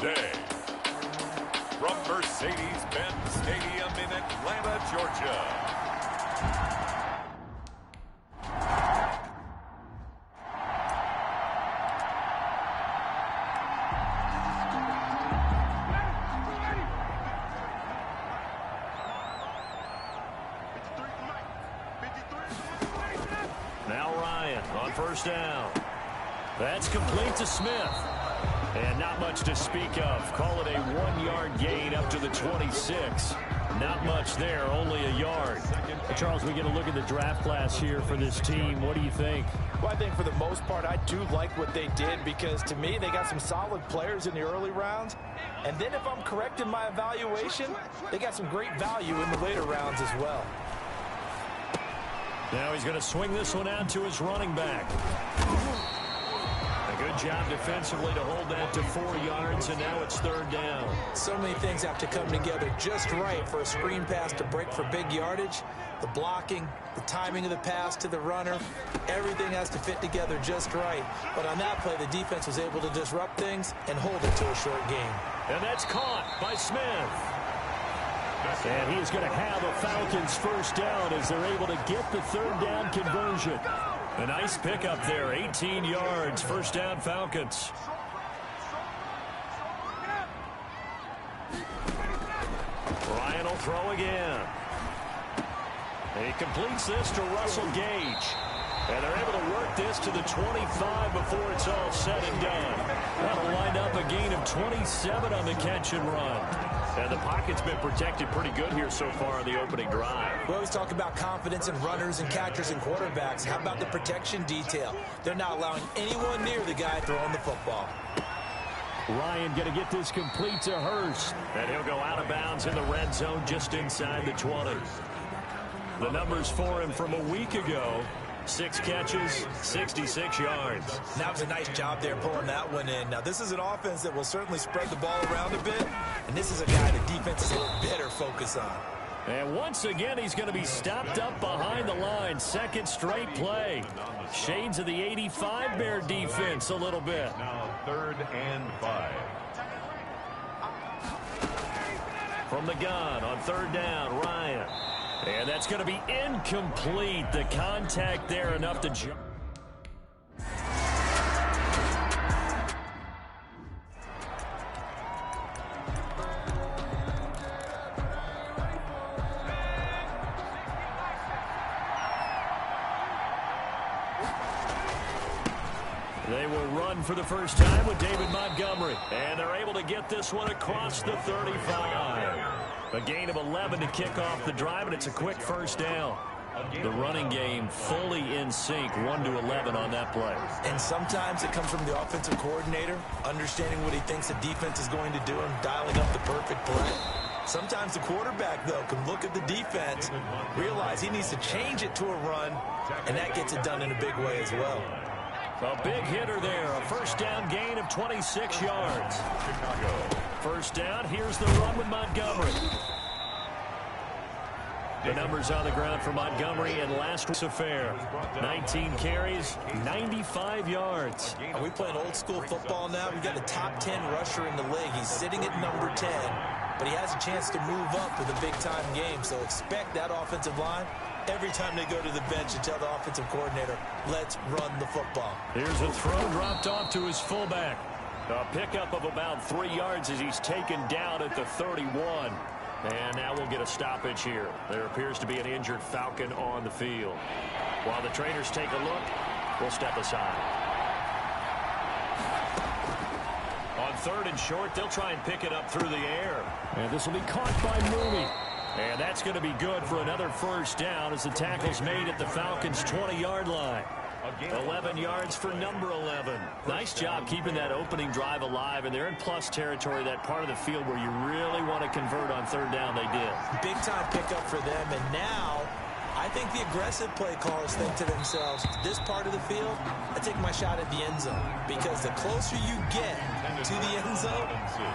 Day. From Mercedes-Benz Stadium in Atlanta, Georgia. Now Ryan on first down. That's complete to Smith. And not much to speak of. Call it a 1-yard gain up to the 26. Not much there, only a yard. Charles, we get a look at the draft class here for this team. What do you think? Well, I think for the most part, I do like what they did because, to me, they got some solid players in the early rounds. And then if I'm correct in my evaluation, they got some great value in the later rounds as well. Now he's going to swing this one out to his running back. A good job defensively to hold that to 4 yards, and now it's third down. So many things have to come together just right for a screen pass to break for big yardage. The blocking, the timing of the pass to the runner, everything has to fit together just right. But on that play, the defense was able to disrupt things and hold it to a short game. And that's caught by Smith. And he's going to have a Falcons first down as they're able to get the third down conversion. A nice pickup there, 18 yards, first down Falcons. Ryan will throw again. And he completes this to Russell Gage. And they're able to work this to the 25 before it's all said and done. That'll line up a gain of 27 on the catch and run. And the pocket's been protected pretty good here so far on the opening drive. We always talk about confidence in runners and catchers and quarterbacks. How about the protection detail? They're not allowing anyone near the guy throwing the football. Ryan going to get this complete to Hurst. And he'll go out of bounds in the red zone just inside the 20. The numbers for him from a week ago. 6 catches, 66 yards. That was a nice job there pulling that one in. Now, this is an offense that will certainly spread the ball around a bit, and this is a guy the defense is better focus on. And once again, he's going to be stopped up behind the line. Second straight play. Shades of the 85 Bear defense a little bit. Now 3rd and 5. From the gun on third down, Ryan. And that's going to be incomplete. The contact there enough to jump. They will run for the first time with David Montgomery. And they're able to get this one across the 35. A gain of 11 to kick off the drive, and it's a quick first down. The running game fully in sync, 1-11 on that play. And sometimes it comes from the offensive coordinator, understanding what he thinks the defense is going to do and dialing up the perfect play. Sometimes the quarterback, though, can look at the defense, realize he needs to change it to a run, and that gets it done in a big way as well. A big hitter there, a first down gain of 26 yards. First down, here's the run with Montgomery. The numbers on the ground for Montgomery in last week's affair. 19 carries, 95 yards. Are we playing old school football now? We've got the top 10 rusher in the league. He's sitting at number 10, but he has a chance to move up with a big-time game, so expect that offensive line every time they go to the bench and tell the offensive coordinator, let's run the football. Here's a throw dropped off to his fullback. A pickup of about 3 yards as he's taken down at the 31. And now we'll get a stoppage here. There appears to be an injured Falcon on the field. While the trainers take a look, we'll step aside. On 3rd and short, they'll try and pick it up through the air. And this will be caught by Mooney. And that's going to be good for another first down as the tackle's made at the Falcons' 20-yard line. 11 yards for number 11. Nice job keeping that opening drive alive, and they're in plus territory, that part of the field where you really want to convert on third down. They did. Big-time pickup for them, and now I think the aggressive play callers think to themselves, this part of the field, I take my shot at the end zone. Because the closer you get to the end zone,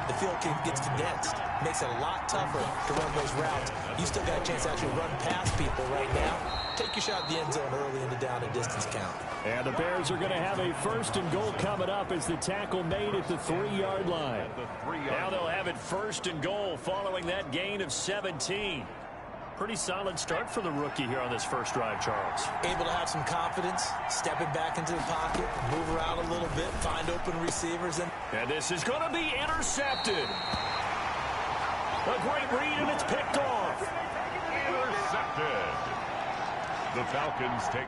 the field gets condensed. Makes it a lot tougher to run those routes. You still got a chance to actually run past people right now. Take your shot at the end zone early in the down and distance count. And the Bears are going to have a 1st and goal coming up as the tackle made at the 3-yard line. Now they'll have it 1st and goal following that gain of 17. Pretty solid start for the rookie here on this first drive, Charles. Able to have some confidence, stepping back into the pocket, move around a little bit, find open receivers. And this is going to be intercepted. A great read, and it's picked off. Intercepted. The Falcons take...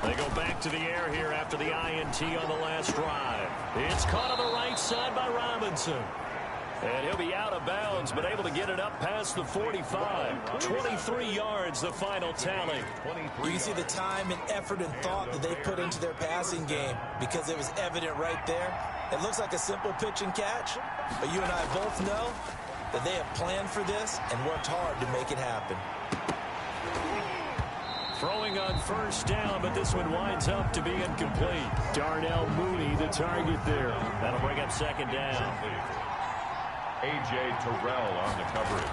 They go back to the air here after the INT on the last drive. It's caught on the right side by Robinson. And he'll be out of bounds, but able to get it up past the 45. 23 yards, the final tally. You can see the time and effort and thought that they put into their passing game because it was evident right there. It looks like a simple pitch and catch, but you and I both know that they have planned for this and worked hard to make it happen. Throwing on 1st down, but this one winds up to be incomplete. Darnell Mooney, the target there. That'll bring up 2nd down. A.J. Terrell on the coverage.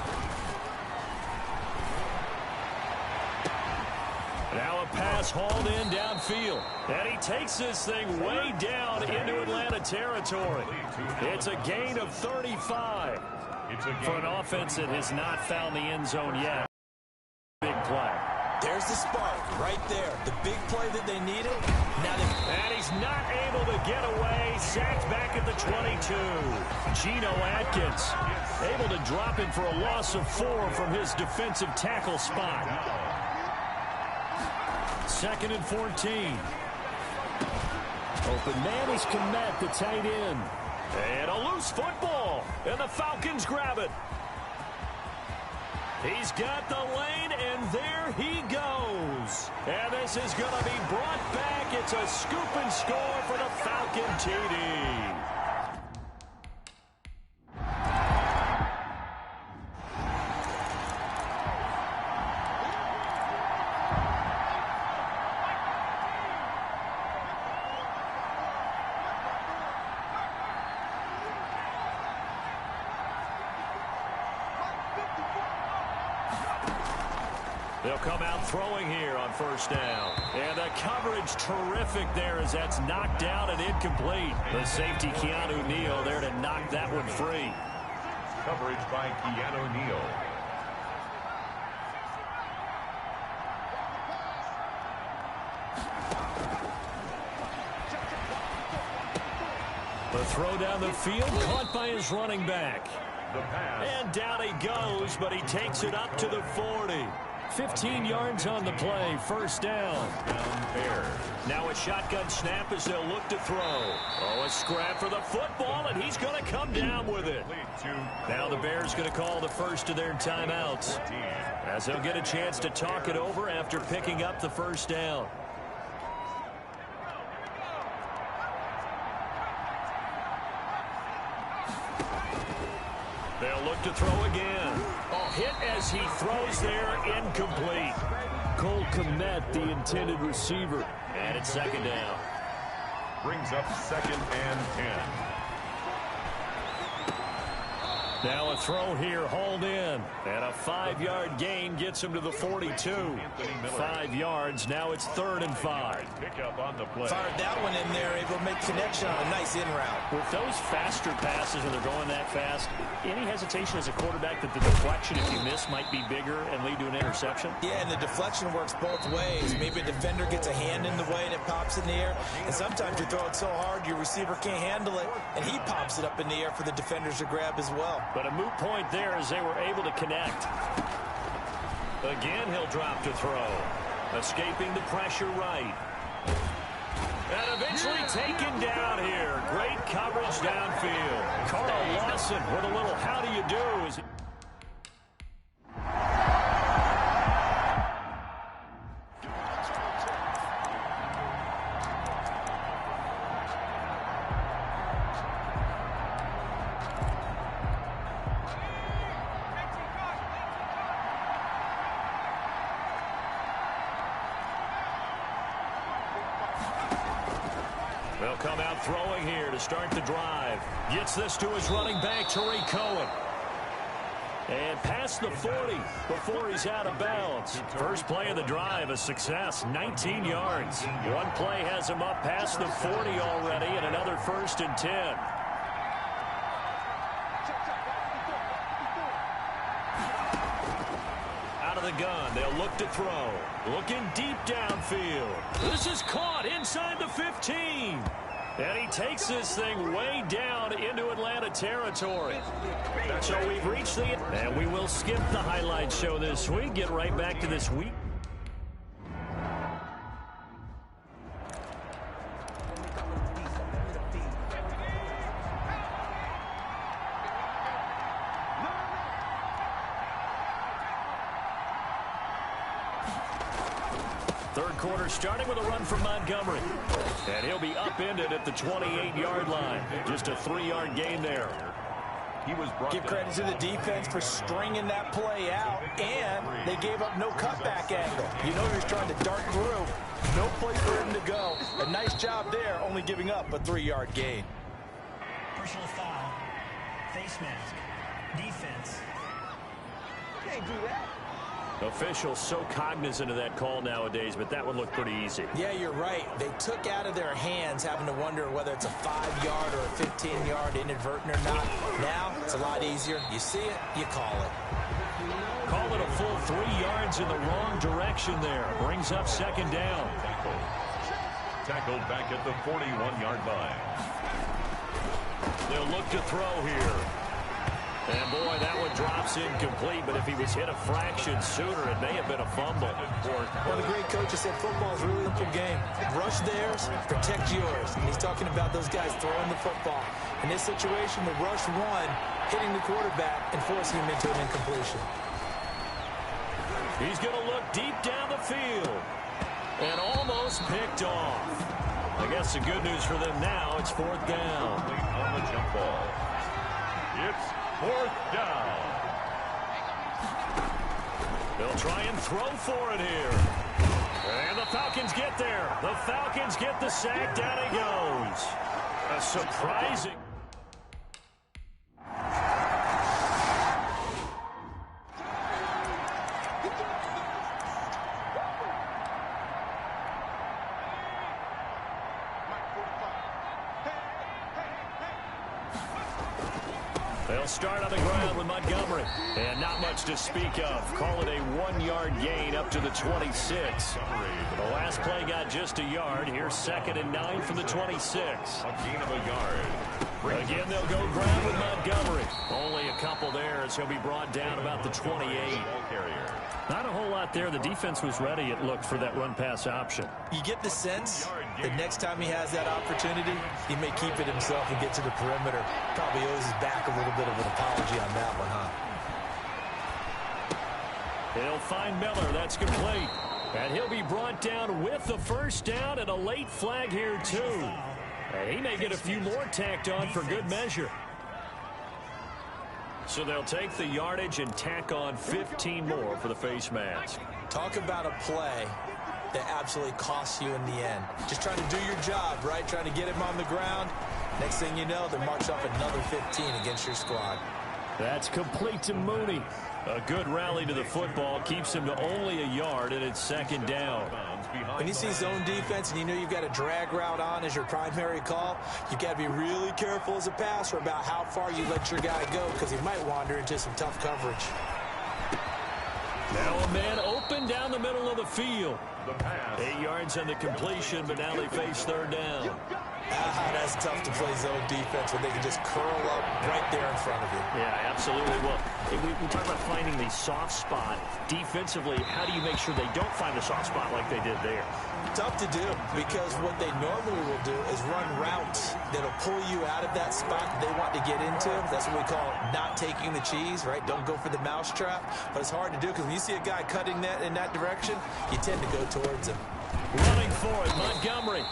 Now a pass hauled in downfield. And he takes this thing way down into Atlanta territory. It's a gain of 35 for an offense that has not found the end zone yet. Big play. There's the spark right there. The big play that they needed. And he's not able to get away. Sacked back at the 22. Geno Atkins able to drop him for a loss of 4 from his defensive tackle spot. 2nd and 14. Open man is Kmet, the tight end. And a loose football. And the Falcons grab it. He's got the lane, and there he goes. And this is going to be brought back. It's a scoop and score for the Falcon TD. They'll come out throwing here on 1st down. And the coverage terrific there as that's knocked down and incomplete. The safety, Keanu Neal, there to knock that one free. Coverage by Keanu Neal. The throw down the field, caught by his running back. The pass. And down he goes, but he takes it up to the 40. 15 yards on the play, 1st down. Now a shotgun snap as they'll look to throw. Oh, a scrap for the football, and he's going to come down with it. Now the Bears going to call the first of their timeouts as they'll get a chance to talk it over after picking up the 1st down. They'll look to throw again. Hit as he throws there, incomplete. Cole Kmet, the intended receiver. And it's 2nd down. Brings up 2nd and 10. Now a throw here, hauled in. And a 5-yard gain gets him to the 42. 5 yards, now it's 3rd and 5. Pick up on the play. Fired that one in there, able to make connection on a nice in route. With those faster passes when they're going that fast, any hesitation as a quarterback that the deflection, if you miss, might be bigger and lead to an interception? Yeah, and the deflection works both ways. Maybe a defender gets a hand in the way and it pops in the air. And sometimes you throw it so hard your receiver can't handle it, and he pops it up in the air for the defenders to grab as well. But a moot point there as they were able to connect. Again, he'll drop to throw. Escaping the pressure right. And eventually taken down here. Great coverage downfield. Carl Lawson with a little how do you do. They'll come out throwing here to start the drive. Gets this to his running back, Tariq Cohen. And past the 40 before he's out of bounds. First play of the drive, a success, 19 yards. One play has him up past the 40 already, and another 1st and 10. Out of the gun, they'll look to throw. Looking deep downfield. This is caught inside the 15. And he takes this thing way down into Atlanta territory. So we've reached the end. And we will skip the highlight show this week. Get right back to this week. Third quarter starting with a run from Montgomery. And he'll be upended at the 28-yard line. Just a 3-yard gain there. Give credit to the defense for stringing that play out, and they gave up no cutback angle. You know he was trying to dart through. No place for him to go. A nice job there, only giving up a 3-yard gain. Personal foul. Face mask. Defense. Can't do that. Officials so cognizant of that call nowadays, but that one looked pretty easy. Yeah, you're right. They took out of their hands having to wonder whether it's a 5-yard or a 15-yard inadvertent or not. Now, it's a lot easier. You see it, you call it. Call it a full 3 yards in the wrong direction there. Brings up 2nd down. Tackled back at the 41-yard line. They'll look to throw here. And, boy, that one drops incomplete, but if he was hit a fraction sooner, it may have been a fumble. Well, the great coach has said football is a really simple game. Rush theirs, protect yours. And he's talking about those guys throwing the football. In this situation, the rush one, hitting the quarterback and forcing him into an incompletion. He's going to look deep down the field and almost picked off. I guess the good news for them now, it's 4th down. On the jump ball. It's 4th down. They'll try and throw for it here. And the Falcons get there. The Falcons get the sack. Down he goes. A surprising... They'll start on the ground with Montgomery. And not much to speak of. Call it a 1-yard gain up to the 26. The last play got just a yard. Here's 2nd and 9 from the 26. A gain of a yard. Again, they'll go ground with Montgomery. Only a couple there as he'll be brought down about the 28. Not a whole lot there. The defense was ready, it looked, for that run-pass option. You get the sense that next time he has that opportunity, he may keep it himself and get to the perimeter. Probably owes his back a little bit of an apology on that one, huh? They'll find Miller. That's complete. And he'll be brought down with the 1st down and a late flag here, too. And he may get a few more tacked on for good measure. So they'll take the yardage and tack on 15 more for the face mask. Talk about a play that absolutely costs you in the end. Just trying to do your job, right? Trying to get him on the ground. Next thing you know, they march up another 15 against your squad. That's complete to Mooney. A good rally to the football keeps him to only a yard, and it's 2nd down. When you see zone defense and you know you've got a drag route on as your primary call, you've got to be really careful as a passer about how far you let your guy go because he might wander into some tough coverage. Now a man open down the middle of the field. 8 yards on the completion, but now they face 3rd down. That's tough to play zone defense when they can just curl up right there in front of you. Yeah, absolutely. Well, we talk about finding the soft spot. Defensively, how do you make sure they don't find the soft spot like they did there? Tough to do because what they normally will do is run routes that'll pull you out of that spot that they want to get into. That's what we call not taking the cheese, right? Don't go for the mousetrap. But it's hard to do because when you see a guy cutting that in that direction, you tend to go towards him. Running for it, Montgomery.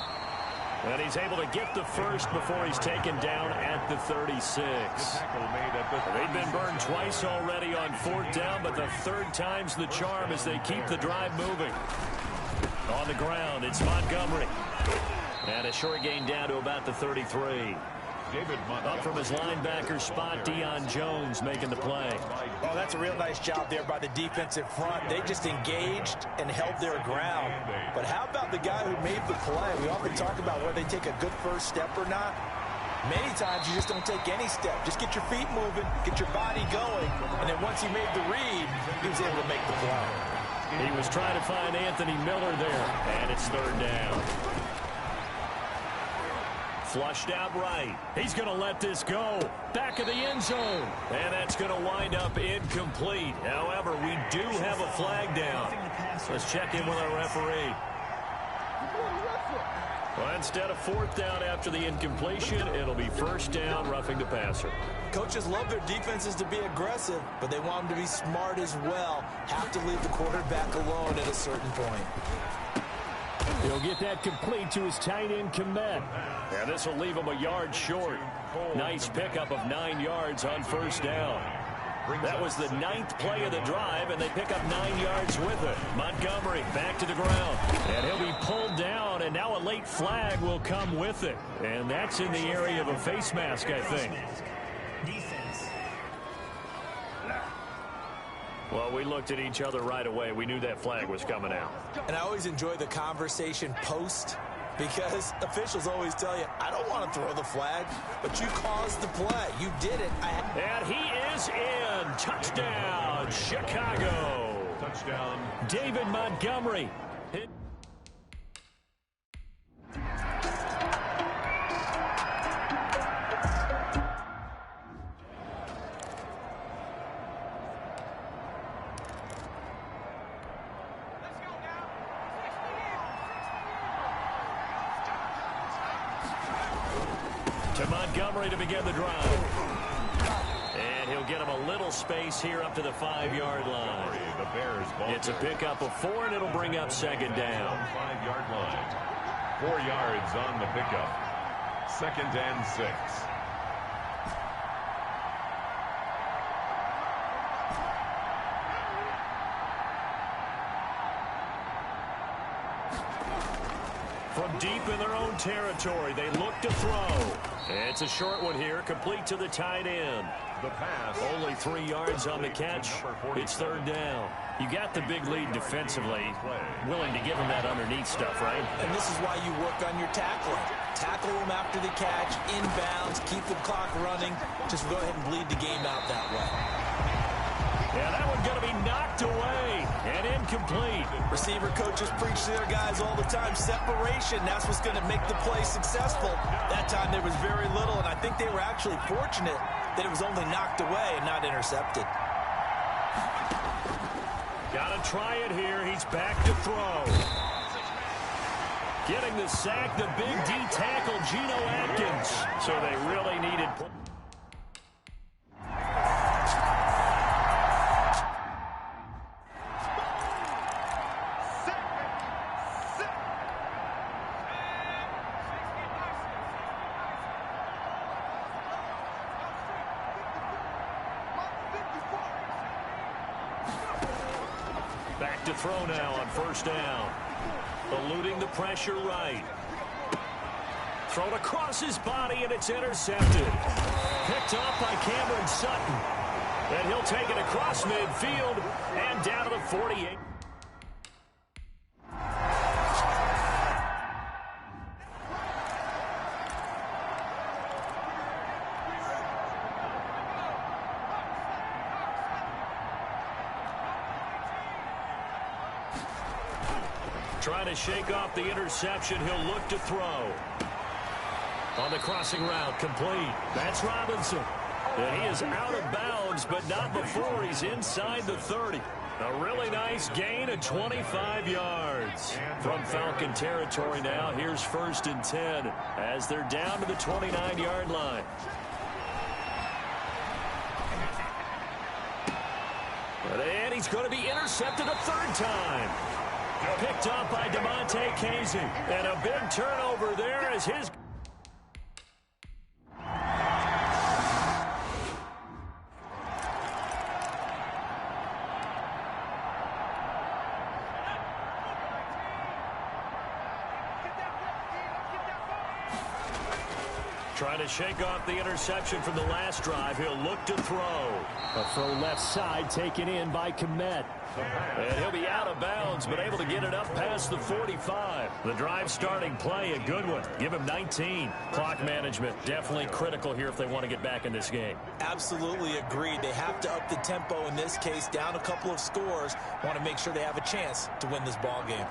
And he's able to get the 1st before he's taken down at the 36. They've been burned twice already on 4th down, but the 3rd time's the charm as they keep the drive moving. On the ground, it's Montgomery. And a short gain down to about the 33. Up from his linebacker spot, Deion Jones making the play. Oh, that's a real nice job there by the defensive front. They just engaged and held their ground. But how about the guy who made the play? We often talk about whether they take a good first step or not. Many times you just don't take any step. Just get your feet moving, get your body going, and then once he made the read, he was able to make the play. He was trying to find Anthony Miller there, and it's third down. Flushed out right. He's going to let this go. Back of the end zone. And that's going to wind up incomplete. However, we do have a flag down. Let's check in with our referee. Well, instead of fourth down after the incompletion, it'll be first down, roughing the passer. Coaches love their defenses to be aggressive, but they want them to be smart as well. Have to leave the quarterback alone at a certain point. He'll get that complete to his tight end, Komet. And this will leave him a yard short. Nice pickup of 9 yards on first down. That was the 9th play of the drive, and they pick up 9 yards with it. Montgomery back to the ground. And he'll be pulled down, and now a late flag will come with it. And that's in the area of a face mask, I think. Well, we looked at each other right away. We knew that flag was coming out. And I always enjoy the conversation post, because officials always tell you, I don't want to throw the flag, but you caused the play. You did it. And he is in. Touchdown, Chicago. Touchdown. David Montgomery. To Montgomery to begin the drive. And he'll get him a little space here up to the 5-yard line. The Bears ball. It's a pickup of 4, and it'll bring up second down. 5-yard line. 4 yards on the pickup. 2nd and 6. From deep in their own territory, they look to throw. It's a short one here, complete to the tight end. The pass. Only 3 yards on the catch. It's third down. You got the big lead defensively. Willing to give him that underneath stuff, right? And this is why you work on your tackling. Tackle them after the catch, inbounds, keep the clock running. Just go ahead and bleed the game out that way. Yeah, that one's going to be knocked away and incomplete. Receiver coaches preach to their guys all the time. Separation, that's what's going to make the play successful. That time there was very little, and I think they were actually fortunate that it was only knocked away and not intercepted. Got to try it here. He's back to throw. Getting the sack, the big D tackle, Geno Atkins. So they really needed... Back to throw now on first down. Eluding the pressure right. Thrown across his body, and it's intercepted. Picked off by Cameron Sutton. And he'll take it across midfield and down to the 48. Trying to shake off the interception. He'll look to throw. On the crossing route, complete. That's Robinson. And he is out of bounds, but not before he's inside the 30. A really nice gain of 25 yards. From Falcon territory now, here's 1st and 10 as they're down to the 29-yard line. And he's going to be intercepted a 3rd time. Picked up by DeMonte Casey. And a big turnover there as his... Trying to shake off the interception from the last drive. He'll look to throw. A throw left side taken in by Kmet. And he'll be out of bounds, but able to get it up past the 45. The drive starting play, a good one. Give him 19. Clock management, definitely critical here if they want to get back in this game. Absolutely agreed. They have to up the tempo in this case, down a couple of scores. Want to make sure they have a chance to win this ball game.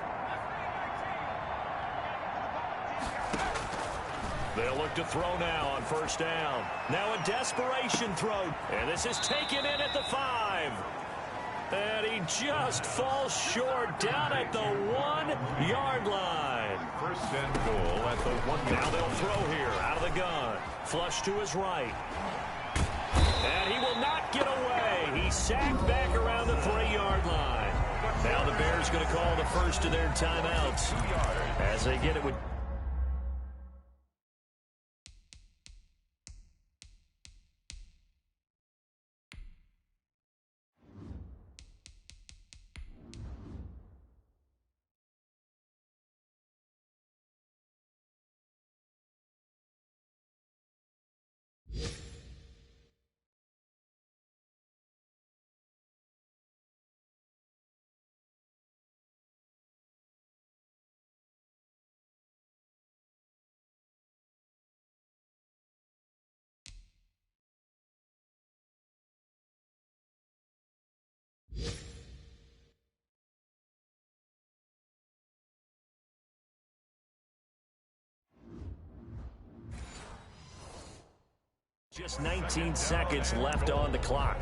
They'll look to throw now on first down. Now a desperation throw. And this is taken in at the 5. And he just falls short down at the 1-yard line. First and goal at the 1-yard line. Now they'll throw here out of the gun. Flush to his right. And he will not get away. He's sacked back around the 3-yard line. Now the Bears going to call the first of their timeouts as they get it with... Just 19 seconds left on the clock.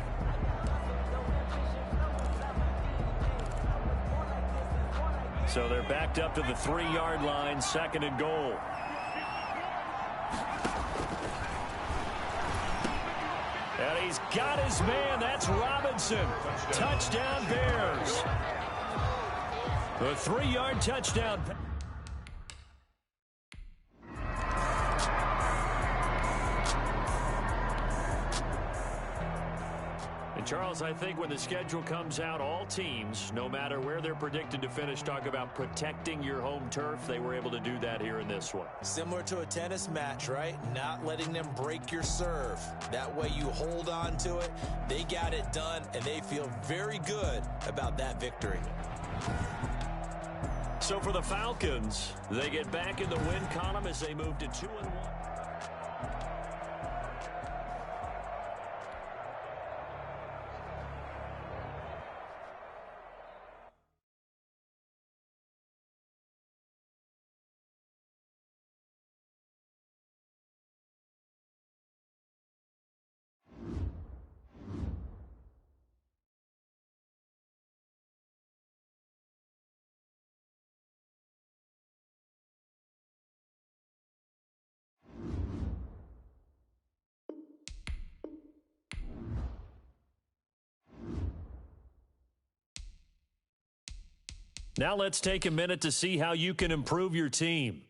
So they're backed up to the 3-yard line, second and goal. And he's got his man. That's Robinson. Touchdown, Bears. The 3-yard touchdown. Charles, I think when the schedule comes out, all teams, no matter where they're predicted to finish, talk about protecting your home turf. They were able to do that here in this one. Similar to a tennis match, right? Not letting them break your serve. That way you hold on to it. They got it done, and they feel very good about that victory. So for the Falcons, they get back in the win column as they move to 2-1. Now let's take a minute to see how you can improve your team.